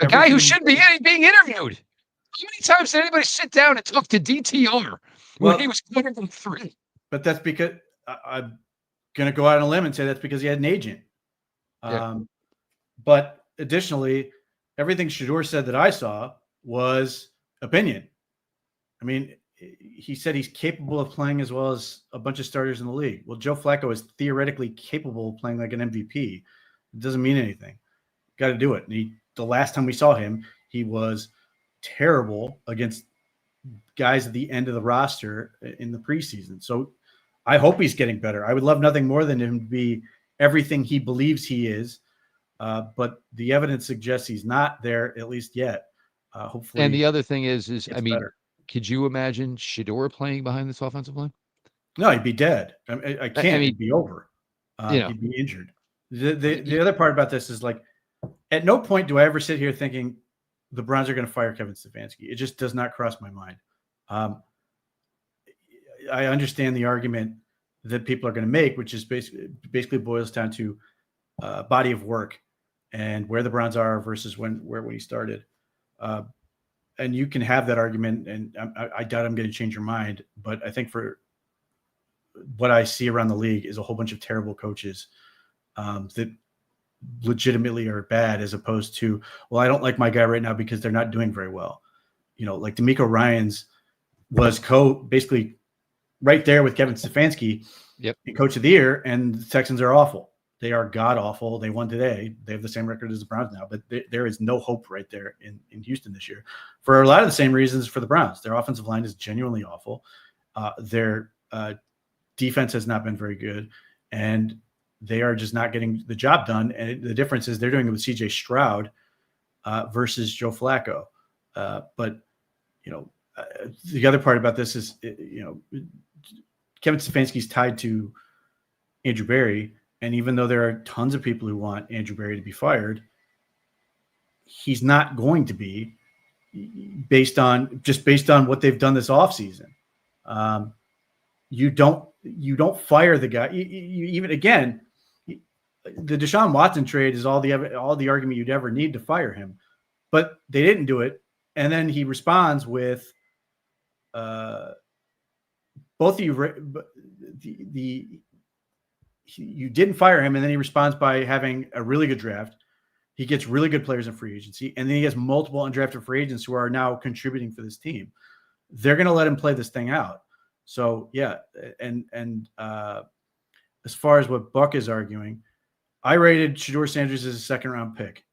Speaker 3: a guy who
Speaker 2: everything.
Speaker 3: shouldn't be being interviewed. How many times did anybody sit down and talk to DTR when he
Speaker 2: Well,
Speaker 3: was quarter from 3?
Speaker 2: but that's because I'm going to go out on a limb and say that's because he had an agent.
Speaker 3: Yeah.
Speaker 2: But additionally, everything Shedeur said that I saw was opinion. I mean, he said he's capable of playing as well as a bunch of starters in the league. Well, Joe Flacco is theoretically capable of playing like an MVP. It doesn't mean anything. Got to do it. And the last time we saw him, he was terrible against guys at the end of the roster in the preseason. So I hope he's getting better. I would love nothing more than him to be everything he believes he is. But the evidence suggests he's not there, at least yet. Hopefully.
Speaker 3: And the other thing is I mean,
Speaker 2: better.
Speaker 3: could you imagine Shedeur playing behind this offensive line?
Speaker 2: No, he'd be dead. I can't.
Speaker 3: I mean,
Speaker 2: he'd be over.
Speaker 3: you know.
Speaker 2: He'd be injured. The other part about this is like, at no point do I ever sit here thinking the Browns are going to fire Kevin Stefanski. It just does not cross my mind. I understand the argument that people are going to make, which is basically boils down to body of work and where the Browns are versus when he started. And you can have that argument, and I doubt I'm going to change your mind. But I think for what I see around the league is a whole bunch of terrible coaches that legitimately are bad, as opposed to, well, I don't like my guy right now because they're not doing very well. You know, like DeMeco Ryans was basically right there with Kevin Stefanski, in Coach of the Year, and the Texans are awful. They are god awful. They won today. They have the same record as the Browns now, but there is no hope right there in Houston this year for a lot of the same reasons for the Browns. Their offensive line is genuinely awful. Their defense has not been very good, and they are just not getting the job done. And the difference is they're doing it with C.J. Stroud versus Joe Flacco. But, you know, the other part about this is, you know, Kevin Stefanski is tied to Andrew Berry. And even though there are tons of people who want Andrew Berry to be fired, he's not going to be based on what they've done this offseason. You don't fire the guy. You even, again, the Deshaun Watson trade is all the argument you'd ever need to fire him, but they didn't do it. And then he responds with, both of you, you didn't fire him, and then he responds by having a really good draft. He gets really good players in free agency, and then he has multiple undrafted free agents who are now contributing for this team. They're going to let him play this thing out. So yeah, and as far as what Buck is arguing, I rated Shedeur Sanders as a second-round pick,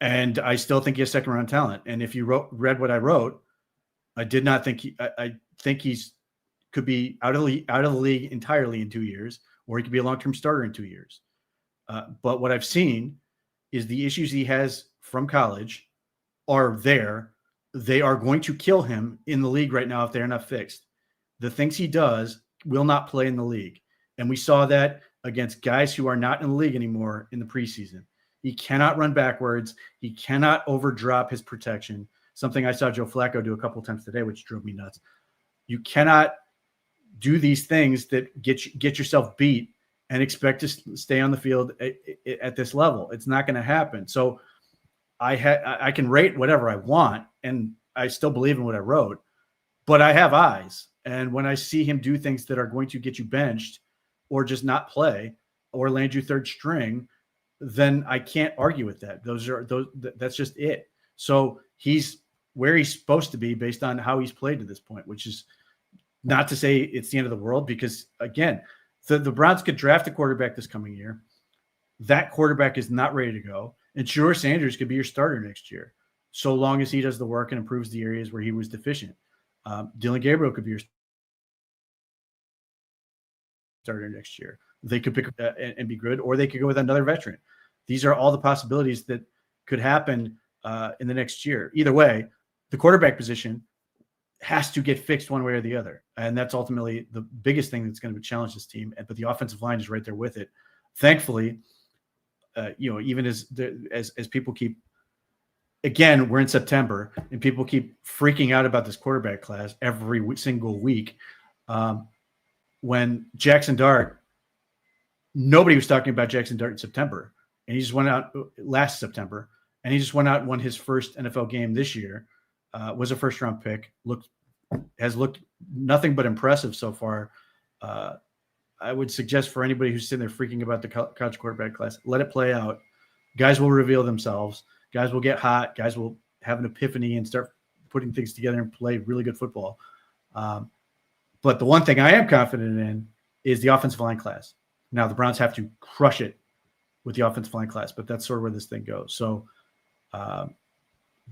Speaker 2: and I still think he has second-round talent. And if you read what I wrote, I did not think I think he's could be out of the league entirely in 2 years, or he could be a long-term starter in 2 years. But what I've seen is the issues he has from college are there. They are going to kill him in the league right now if they're not fixed. The things he does will not play in the league. And we saw that against guys who are not in the league anymore in the preseason. He cannot run backwards. He cannot overdrop his protection, something I saw Joe Flacco do a couple of times today, which drove me nuts. You cannot do these things that get yourself beat and expect to stay on the field at this level. It's not going to happen. So I can rate whatever I want, and I still believe in what I wrote, but I have eyes. And when I see him do things that are going to get you benched or just not play or land you third string, then I can't argue with that. That's just it. So he's where he's supposed to be based on how he's played to this point, which is not to say it's the end of the world, because again, the Browns could draft a quarterback this coming year. That quarterback is not ready to go. And Shedeur Sanders could be your starter next year, so long as he does the work and improves the areas where he was deficient. Dylan Gabriel could be your starter next year. They could pick and be good, or they could go with another veteran. These are all the possibilities that could happen in the next year. Either way, the quarterback position has to get fixed one way or the other. And that's ultimately the biggest thing that's going to challenge this team. But the offensive line is right there with it. Thankfully, even as people keep again, we're in September, and people keep freaking out about this quarterback class every single week. When Jackson Dart, nobody was talking about Jackson Dart in September, and he just went out last September, and he just went out and won his first NFL game this year. Was a first-round pick. Has looked nothing but impressive so far. I would suggest for anybody who's sitting there freaking about the college quarterback class, let it play out. Guys will reveal themselves. Guys will get hot. Guys will have an epiphany and start putting things together and play really good football. But the one thing I am confident in is the offensive line class. Now, the Browns have to crush it with the offensive line class, but that's sort of where this thing goes. So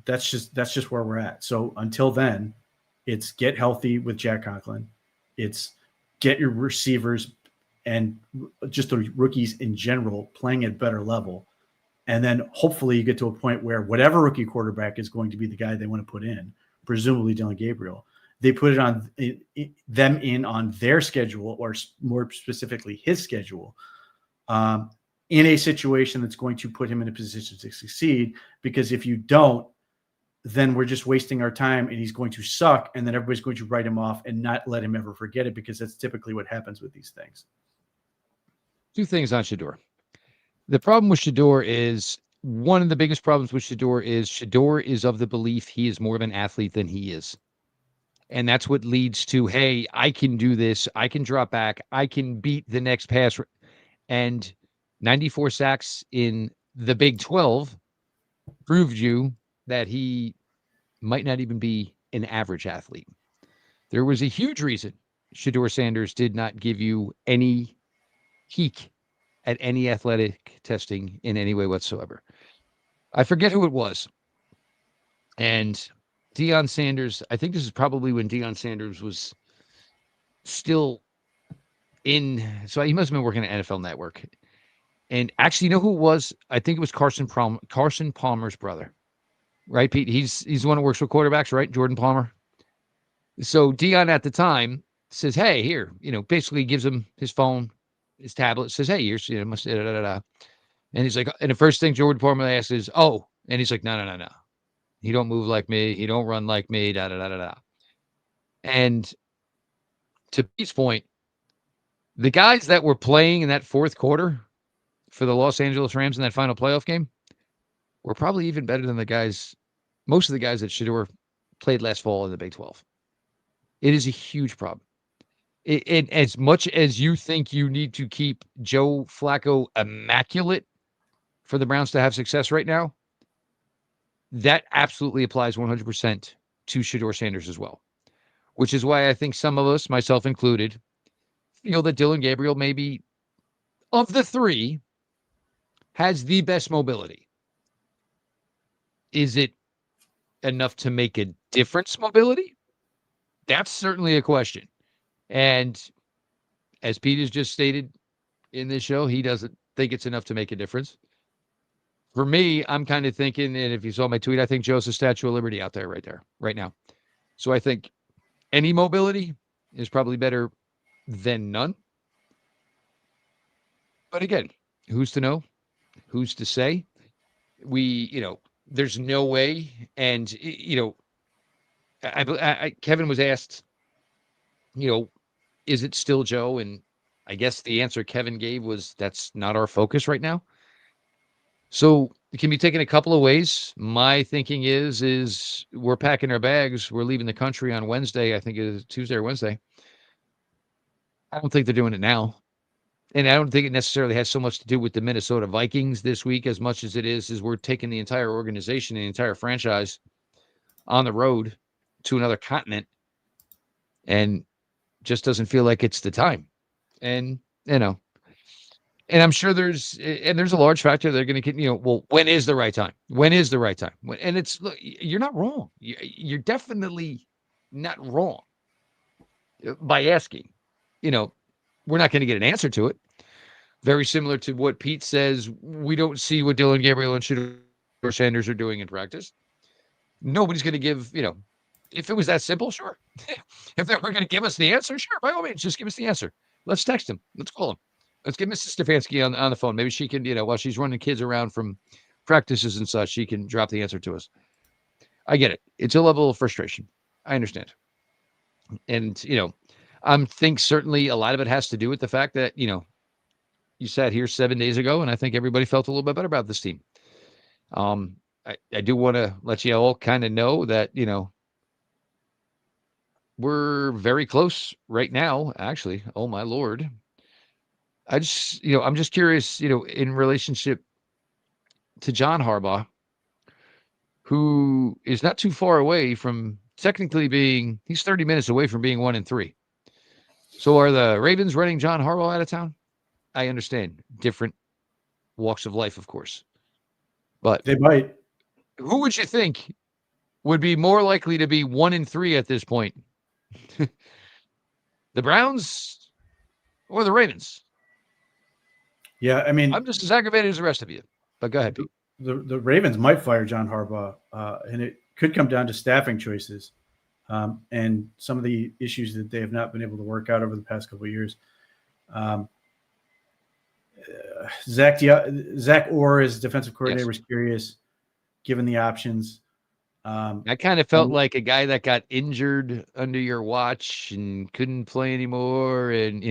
Speaker 2: that's just where we're at. So until then, it's get healthy with Jack Conklin. It's get your receivers and just the rookies in general playing at a better level. And then hopefully you get to a point where whatever rookie quarterback is going to be the guy they want to put in, presumably Dillon Gabriel, they put it on them in on their schedule, or more specifically his schedule, in a situation that's going to put him in a position to succeed. Because if you don't, then we're just wasting our time and he's going to suck. And then everybody's going to write him off and not let him ever forget it, because that's typically what happens with these things.
Speaker 3: Two things on Shedeur. The problem with Shedeur is, one of the biggest problems with Shedeur is of the belief he is more of an athlete than he is. And that's what leads to, hey, I can do this. I can drop back. I can beat the next pass. And 94 sacks in the Big 12 proved you that he might not even be an average athlete. There was a huge reason Shedeur Sanders did not give you any peak at any athletic testing in any way whatsoever. I forget who it was. And Deion Sanders, I think this is probably when Deion Sanders was still in, so he must have been working at NFL Network. And actually, you know who it was? I think it was Carson Palmer's brother. Right, Pete? He's the one who works for quarterbacks, right? Jordan Palmer. So Deion at the time says, hey, here, basically gives him his phone, his tablet, says, hey, here's, must, da, da, da, da. And he's like, and the first thing Jordan Palmer asks is, oh, and he's like, no. He don't move like me. He don't run like me, da, da, da, da, da. And to Pete's point, the guys that were playing in that fourth quarter for the Los Angeles Rams in that final playoff game were probably even better than most of the guys that Shedeur played last fall in the Big 12. It is a huge problem. It as much as you think you need to keep Joe Flacco immaculate for the Browns to have success right now, that absolutely applies 100% to Shedeur Sanders as well, which is why I think some of us, myself included, feel that Dillon Gabriel, maybe of the three, has the best mobility. Is it enough to make a difference mobility? That's certainly a question. And as Pete has just stated in this show, he doesn't think it's enough to make a difference. For me, I'm kind of thinking, and if you saw my tweet, I think Joe's a Statue of Liberty out there, right now. So I think any mobility is probably better than none. But again, who's to know? Who's to say? There's no way. And, Kevin was asked, is it still Joe? And I guess the answer Kevin gave was, that's not our focus right now. So it can be taken a couple of ways. My thinking is we're packing our bags. We're leaving the country on Wednesday. I think it is Tuesday or Wednesday. I don't think they're doing it now. And I don't think it necessarily has so much to do with the Minnesota Vikings this week as much as it is we're taking the entire organization, the entire franchise on the road to another continent, and just doesn't feel like it's the time. And, and I'm sure there's a large factor they're going to get, well, when is the right time? When is the right time? And it's, look, you're not wrong. You're definitely not wrong by asking. We're not going to get an answer to it. Very similar to what Pete says, we don't see what Dillon Gabriel and Shedeur Sanders are doing in practice. Nobody's going to give, if it was that simple, sure. If they were going to give us the answer, sure, by all means, just give us the answer. Let's text him. Let's call him. Let's get Mrs. Stefanski on the phone. Maybe she can, while she's running kids around from practices and such, he can drop the answer to us. I get it. It's a level of frustration. I understand. And, think certainly a lot of it has to do with the fact that, you sat here 7 days ago, and I think everybody felt a little bit better about this team. I do want to let you all kind of know that, we're very close right now, actually. Oh, my Lord. I'm just curious, in relationship to John Harbaugh, who is not too far away from technically he's 30 minutes away from being 1-3. So are the Ravens running John Harbaugh out of town? I understand. Different walks of life, of course. But
Speaker 2: they might.
Speaker 3: Who would you think would be more likely to be 1-3 at this point? The Browns or the Ravens?
Speaker 2: Yeah, I mean,
Speaker 3: I'm just as aggravated as the rest of you. But go ahead, Pete.
Speaker 2: The Ravens might fire John Harbaugh, and it could come down to staffing choices and some of the issues that they have not been able to work out over the past couple of years. Zach Orr as defensive coordinator was curious, given the options.
Speaker 3: I kind of felt like a guy that got injured under your watch and couldn't play anymore, and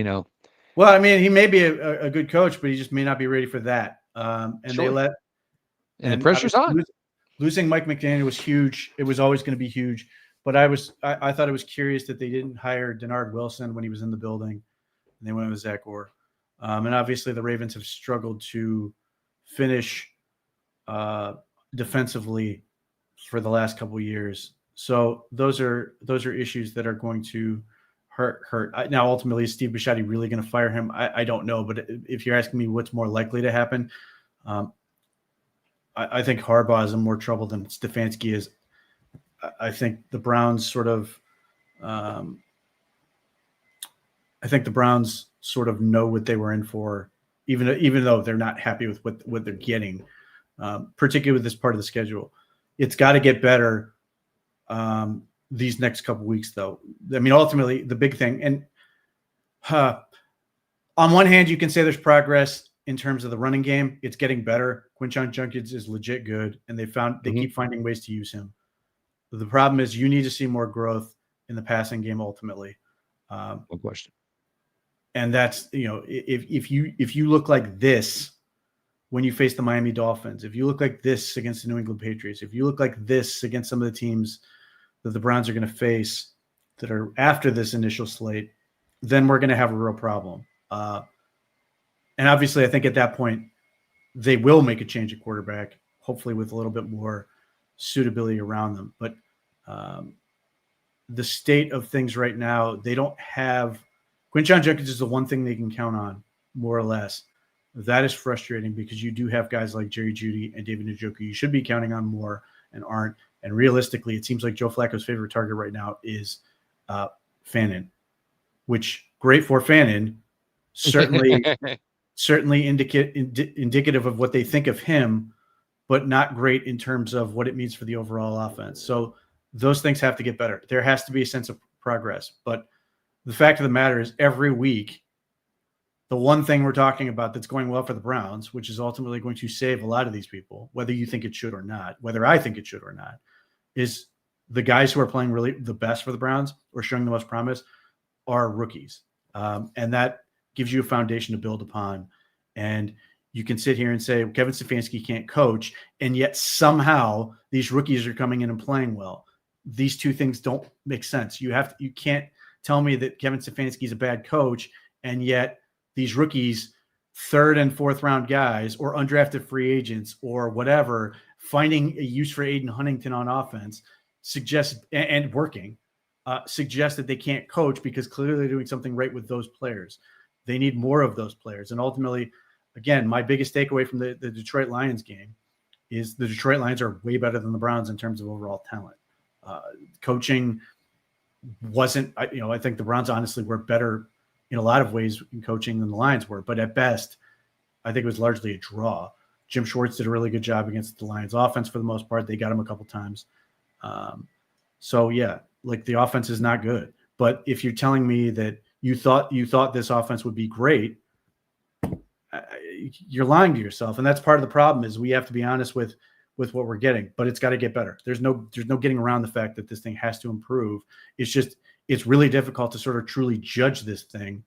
Speaker 2: Well, I mean, he may be a good coach, but he just may not be ready for that.
Speaker 3: Sure. The pressure's on.
Speaker 2: Losing Mike McDaniel was huge. It was always going to be huge. But I thought it was curious that they didn't hire Denard Wilson when he was in the building, and they went with Zach Orr. And obviously, the Ravens have struggled to finish defensively for the last couple of years. So those are issues that are going to hurt. Now, ultimately, is Steve Bisciotti really going to fire him? I don't know. But if you're asking me what's more likely to happen, I think Harbaugh is in more trouble than Stefanski is. I think the Browns sort of know what they were in for, even though they're not happy with what they're getting, particularly with this part of the schedule. It's got to get better these next couple of weeks, though. I mean, ultimately, the big thing, and on one hand, you can say there's progress in terms of the running game. It's getting better. Quinshon Judkins is legit good, and they keep finding ways to use him. But the problem is you need to see more growth in the passing game ultimately.
Speaker 3: No question.
Speaker 2: And that's, if you look like this when you face the Miami Dolphins, if you look like this against the New England Patriots, if you look like this against some of the teams that the Browns are going to face that are after this initial slate, then we're going to have a real problem. And obviously, I think at that point, they will make a change at quarterback, hopefully with a little bit more suitability around them. But the state of things right now, they don't have – Quinshon Judkins is the one thing they can count on, more or less. That is frustrating because you do have guys like Jerry Jeudy and David Njoku you should be counting on more and aren't. And realistically, it seems like Joe Flacco's favorite target right now is Fannin, which great for Fannin, certainly indicative of what they think of him, but not great in terms of what it means for the overall offense. So those things have to get better. There has to be a sense of progress. But the fact of the matter is every week, the one thing we're talking about that's going well for the Browns, which is ultimately going to save a lot of these people, whether you think it should or not, whether I think it should or not, is the guys who are playing really the best for the Browns or showing the most promise are rookies. And that gives you a foundation to build upon. And you can sit here and say Kevin Stefanski can't coach, and yet somehow these rookies are coming in and playing well. These two things don't make sense. You can't tell me that Kevin Stefanski is a bad coach, and yet these rookies, third and fourth round guys or undrafted free agents or whatever, finding a use for Aiden Huntington on offense suggests that they can't coach because clearly they're doing something right with those players. They need more of those players. And ultimately, again, my biggest takeaway from the Detroit Lions game is the Detroit Lions are way better than the Browns in terms of overall talent. Coaching wasn't, I think the Browns honestly were better in a lot of ways in coaching than the Lions were, but at best, I think it was largely a draw. Jim Schwartz did a really good job against the Lions offense for the most part. They got him a couple times. So yeah, like the offense is not good, but if you're telling me that you thought this offense would be great, you're lying to yourself. And that's part of the problem is we have to be honest with what we're getting, but it's got to get better. There's no getting around the fact that this thing has to improve. It's really difficult to sort of truly judge this thing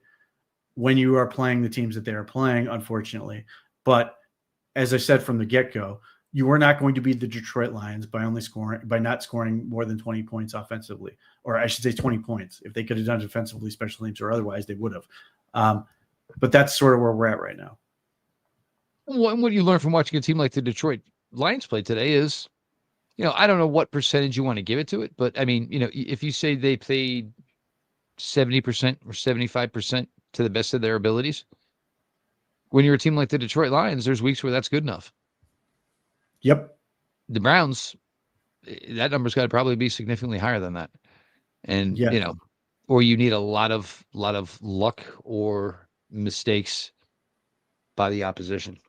Speaker 2: when you are playing the teams that they are playing, unfortunately. But as I said from the get-go, you are not going to beat the Detroit Lions by not scoring more than 20 points offensively, or I should say 20 points. If they could have done defensively, special teams, or otherwise, they would have. But that's sort of where we're at right now.
Speaker 3: What you learn from watching a team like the Detroit Lions play today is, I don't know what percentage you want to give it to it, but I mean, if you say they played 70% or 75% to the best of their abilities, when you're a team like the Detroit Lions, there's weeks where that's good enough.
Speaker 2: Yep.
Speaker 3: The Browns, that number's got to probably be significantly higher than that. And,
Speaker 2: Yeah.
Speaker 3: Or you need a lot of luck or mistakes by the opposition.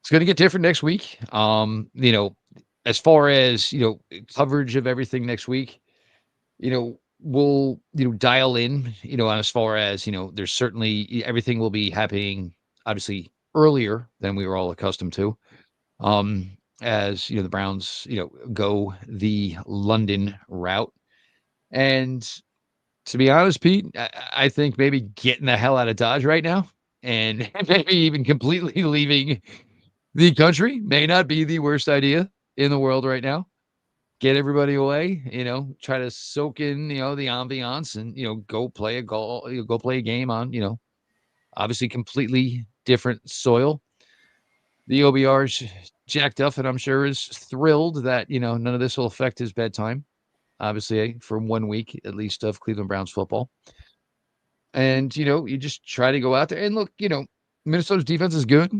Speaker 3: It's going to get different next week. As far as, coverage of everything next week, we'll, dial in, on as far as, there's certainly everything will be happening obviously earlier than we were all accustomed to. As the Browns, go the London route. And to be honest, Pete, I think maybe getting the hell out of Dodge right now and maybe even completely leaving the country may not be the worst idea in the world right now. Get everybody away, try to soak in, the ambiance and, go play a game on, obviously completely different soil. The OBR's Jack Duffin, I'm sure, is thrilled that, none of this will affect his bedtime, obviously, for 1 week, at least, of Cleveland Browns football. And, you just try to go out there and look, Minnesota's defense is good.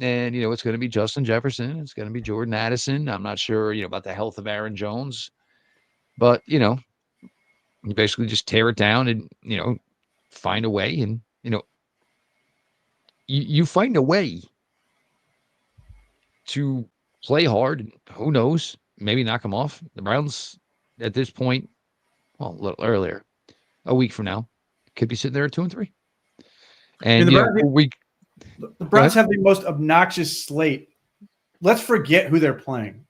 Speaker 3: And, it's going to be Justin Jefferson. It's going to be Jordan Addison. I'm not sure, about the health of Aaron Jones. But, you basically just tear it down and, find a way. And, you find a way to play hard. And who knows? Maybe knock them off. The Browns, at this point, well, a little earlier, a week from now, could be sitting there at 2-3. And,
Speaker 2: the Browns have the most obnoxious slate. Let's forget who they're playing.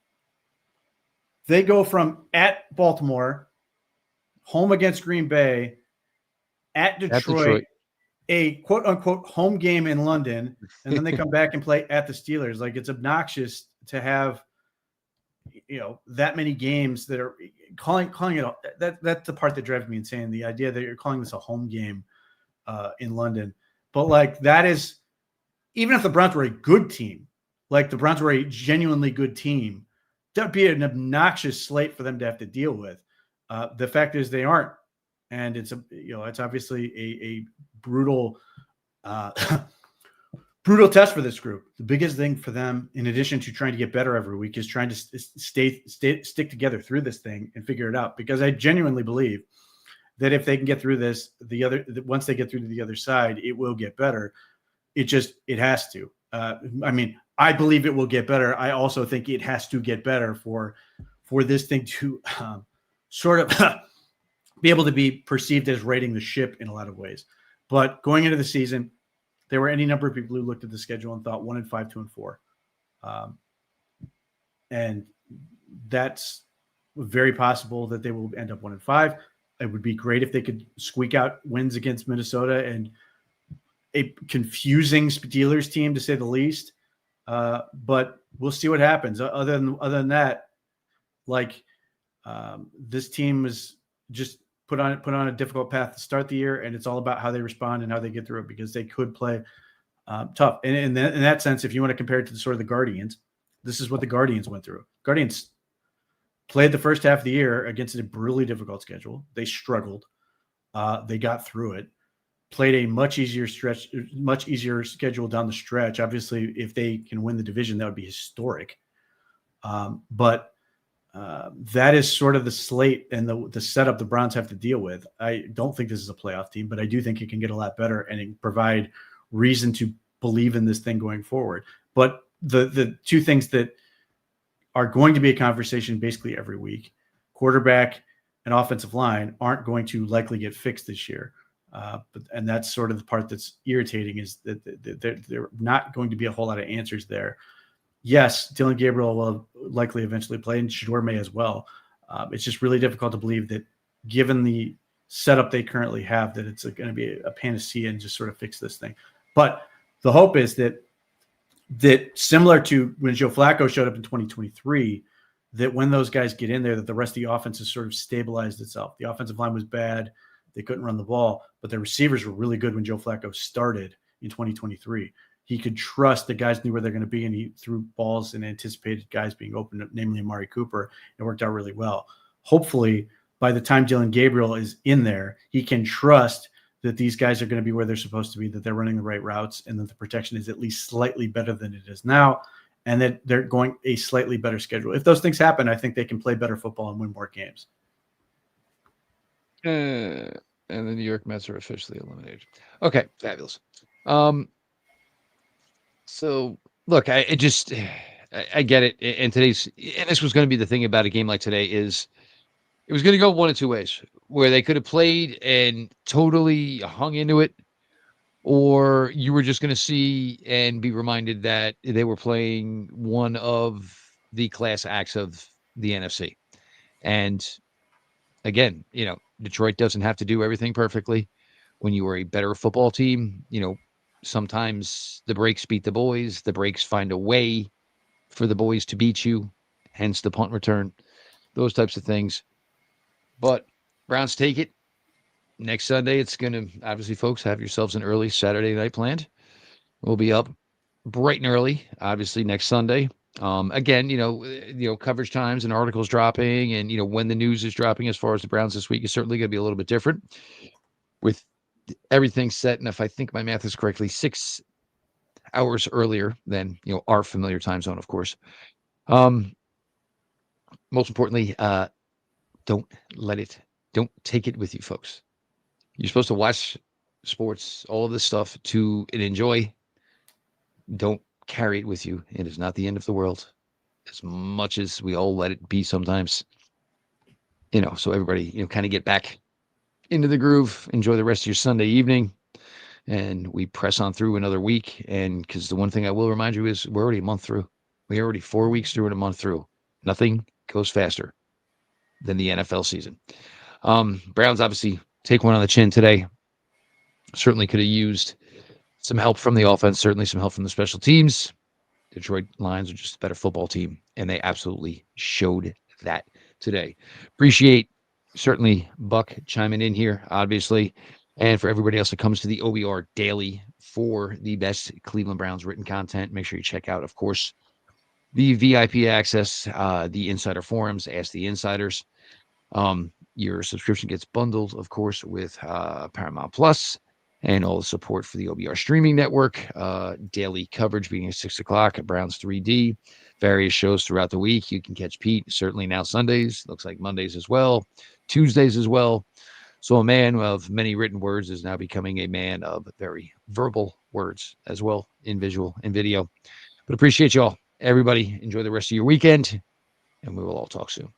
Speaker 2: They go from at Baltimore, home against Green Bay, at Detroit, a quote-unquote home game in London, and then they come back and play at the Steelers. Like, it's obnoxious to have, that many games that are calling it – that's the part that drives me insane, the idea that you're calling this a home game in London. But, like, that is – even if the Browns were a good team, like the Browns were a genuinely good team, that would be an obnoxious slate for them to have to deal with. The fact is they aren't. And it's it's obviously a brutal, brutal test for this group. The biggest thing for them, in addition to trying to get better every week, is trying to stick together through this thing and figure it out. Because I genuinely believe that if they can get through this, once they get through to the other side, it will get better. It has to. I believe it will get better. I also think it has to get better for this thing to sort of be able to be perceived as raiding the ship in a lot of ways. But going into the season, there were any number of people who looked at the schedule and thought 1-5, 2-4. And that's very possible that they will end up 1-5. It would be great if they could squeak out wins against Minnesota and a confusing Steelers team, to say the least. But we'll see what happens. Other than that, this team was just put on a difficult path to start the year, and it's all about how they respond and how they get through it, because they could play tough. And in that sense, if you want to compare it to the Guardians, this is what the Guardians went through. Guardians played the first half of the year against a brutally difficult schedule. They struggled. They got through it. Played a much easier schedule down the stretch. Obviously, if they can win the division, that would be historic. But that is sort of the slate and the setup the Browns have to deal with. I don't think this is a playoff team, but I do think it can get a lot better and it can provide reason to believe in this thing going forward. But the two things that are going to be a conversation basically every week, quarterback and offensive line, aren't going to likely get fixed this year. And that's sort of the part that's irritating, is that they're not going to be a whole lot of answers there. Yes, Dillon Gabriel will likely eventually play, and Shedeur may as well. It's just really difficult to believe that, given the setup they currently have, that it's going to be a panacea and just sort of fix this thing. But the hope is that similar to when Joe Flacco showed up in 2023, that when those guys get in there, that the rest of the offense has sort of stabilized itself. The offensive line was bad. They couldn't run the ball, but their receivers were really good when Joe Flacco started in 2023. He could trust the guys knew where they're going to be, and he threw balls and anticipated guys being open, namely Amari Cooper. It worked out really well. Hopefully, by the time Dillon Gabriel is in there, he can trust that these guys are going to be where they're supposed to be, that they're running the right routes, and that the protection is at least slightly better than it is now, and that they're going a slightly better schedule. If those things happen, I think they can play better football and win more games.
Speaker 3: And the New York Mets are officially eliminated. Okay, fabulous. So look, I get it. And this was going to be the thing about a game like today, is it was going to go one of two ways, where they could have played and totally hung into it, or you were just going to see and be reminded that they were playing one of the class acts of the NFC. And again, Detroit doesn't have to do everything perfectly. When you are a better football team, sometimes the breaks beat the boys. The breaks find a way for the boys to beat you, hence the punt return, those types of things. But Browns take it. Next Sunday, it's going to, obviously, folks, have yourselves an early Saturday night planned. We'll be up bright and early, obviously, next Sunday. Again, coverage times and articles dropping, and, when the news is dropping as far as the Browns this week is certainly going to be a little bit different, with everything set. And if I think my math is correctly, 6 hours earlier than, our familiar time zone, of course. Most importantly, don't take it with you, folks. You're supposed to watch sports, all of this stuff, to enjoy. Don't carry it with you. It is not the end of the world, as much as we all let it be sometimes. So everybody, kind of get back into the groove, enjoy the rest of your Sunday evening, and we press on through another week. And because the one thing I will remind you is we're already a month through. We're already 4 weeks through and a month through. Nothing goes faster than the NFL season. Browns obviously take one on the chin today. Certainly could have used some help from the offense, certainly some help from the special teams. Detroit Lions are just a better football team, and they absolutely showed that today. Appreciate, certainly, Buck chiming in here, obviously, and for everybody else that comes to the OBR Daily for the best Cleveland Browns written content. Make sure you check out, of course, the VIP access, the insider forums, Ask the Insiders. Your subscription gets bundled, of course, with Paramount Plus and all the support for the OBR streaming network. Daily coverage beginning at 6 o'clock at Browns 3D. Various shows throughout the week. You can catch Pete, certainly now Sundays. Looks like Mondays as well. Tuesdays as well. So a man of many written words is now becoming a man of very verbal words as well, in visual and video. But appreciate you all. Everybody, enjoy the rest of your weekend, and we will all talk soon.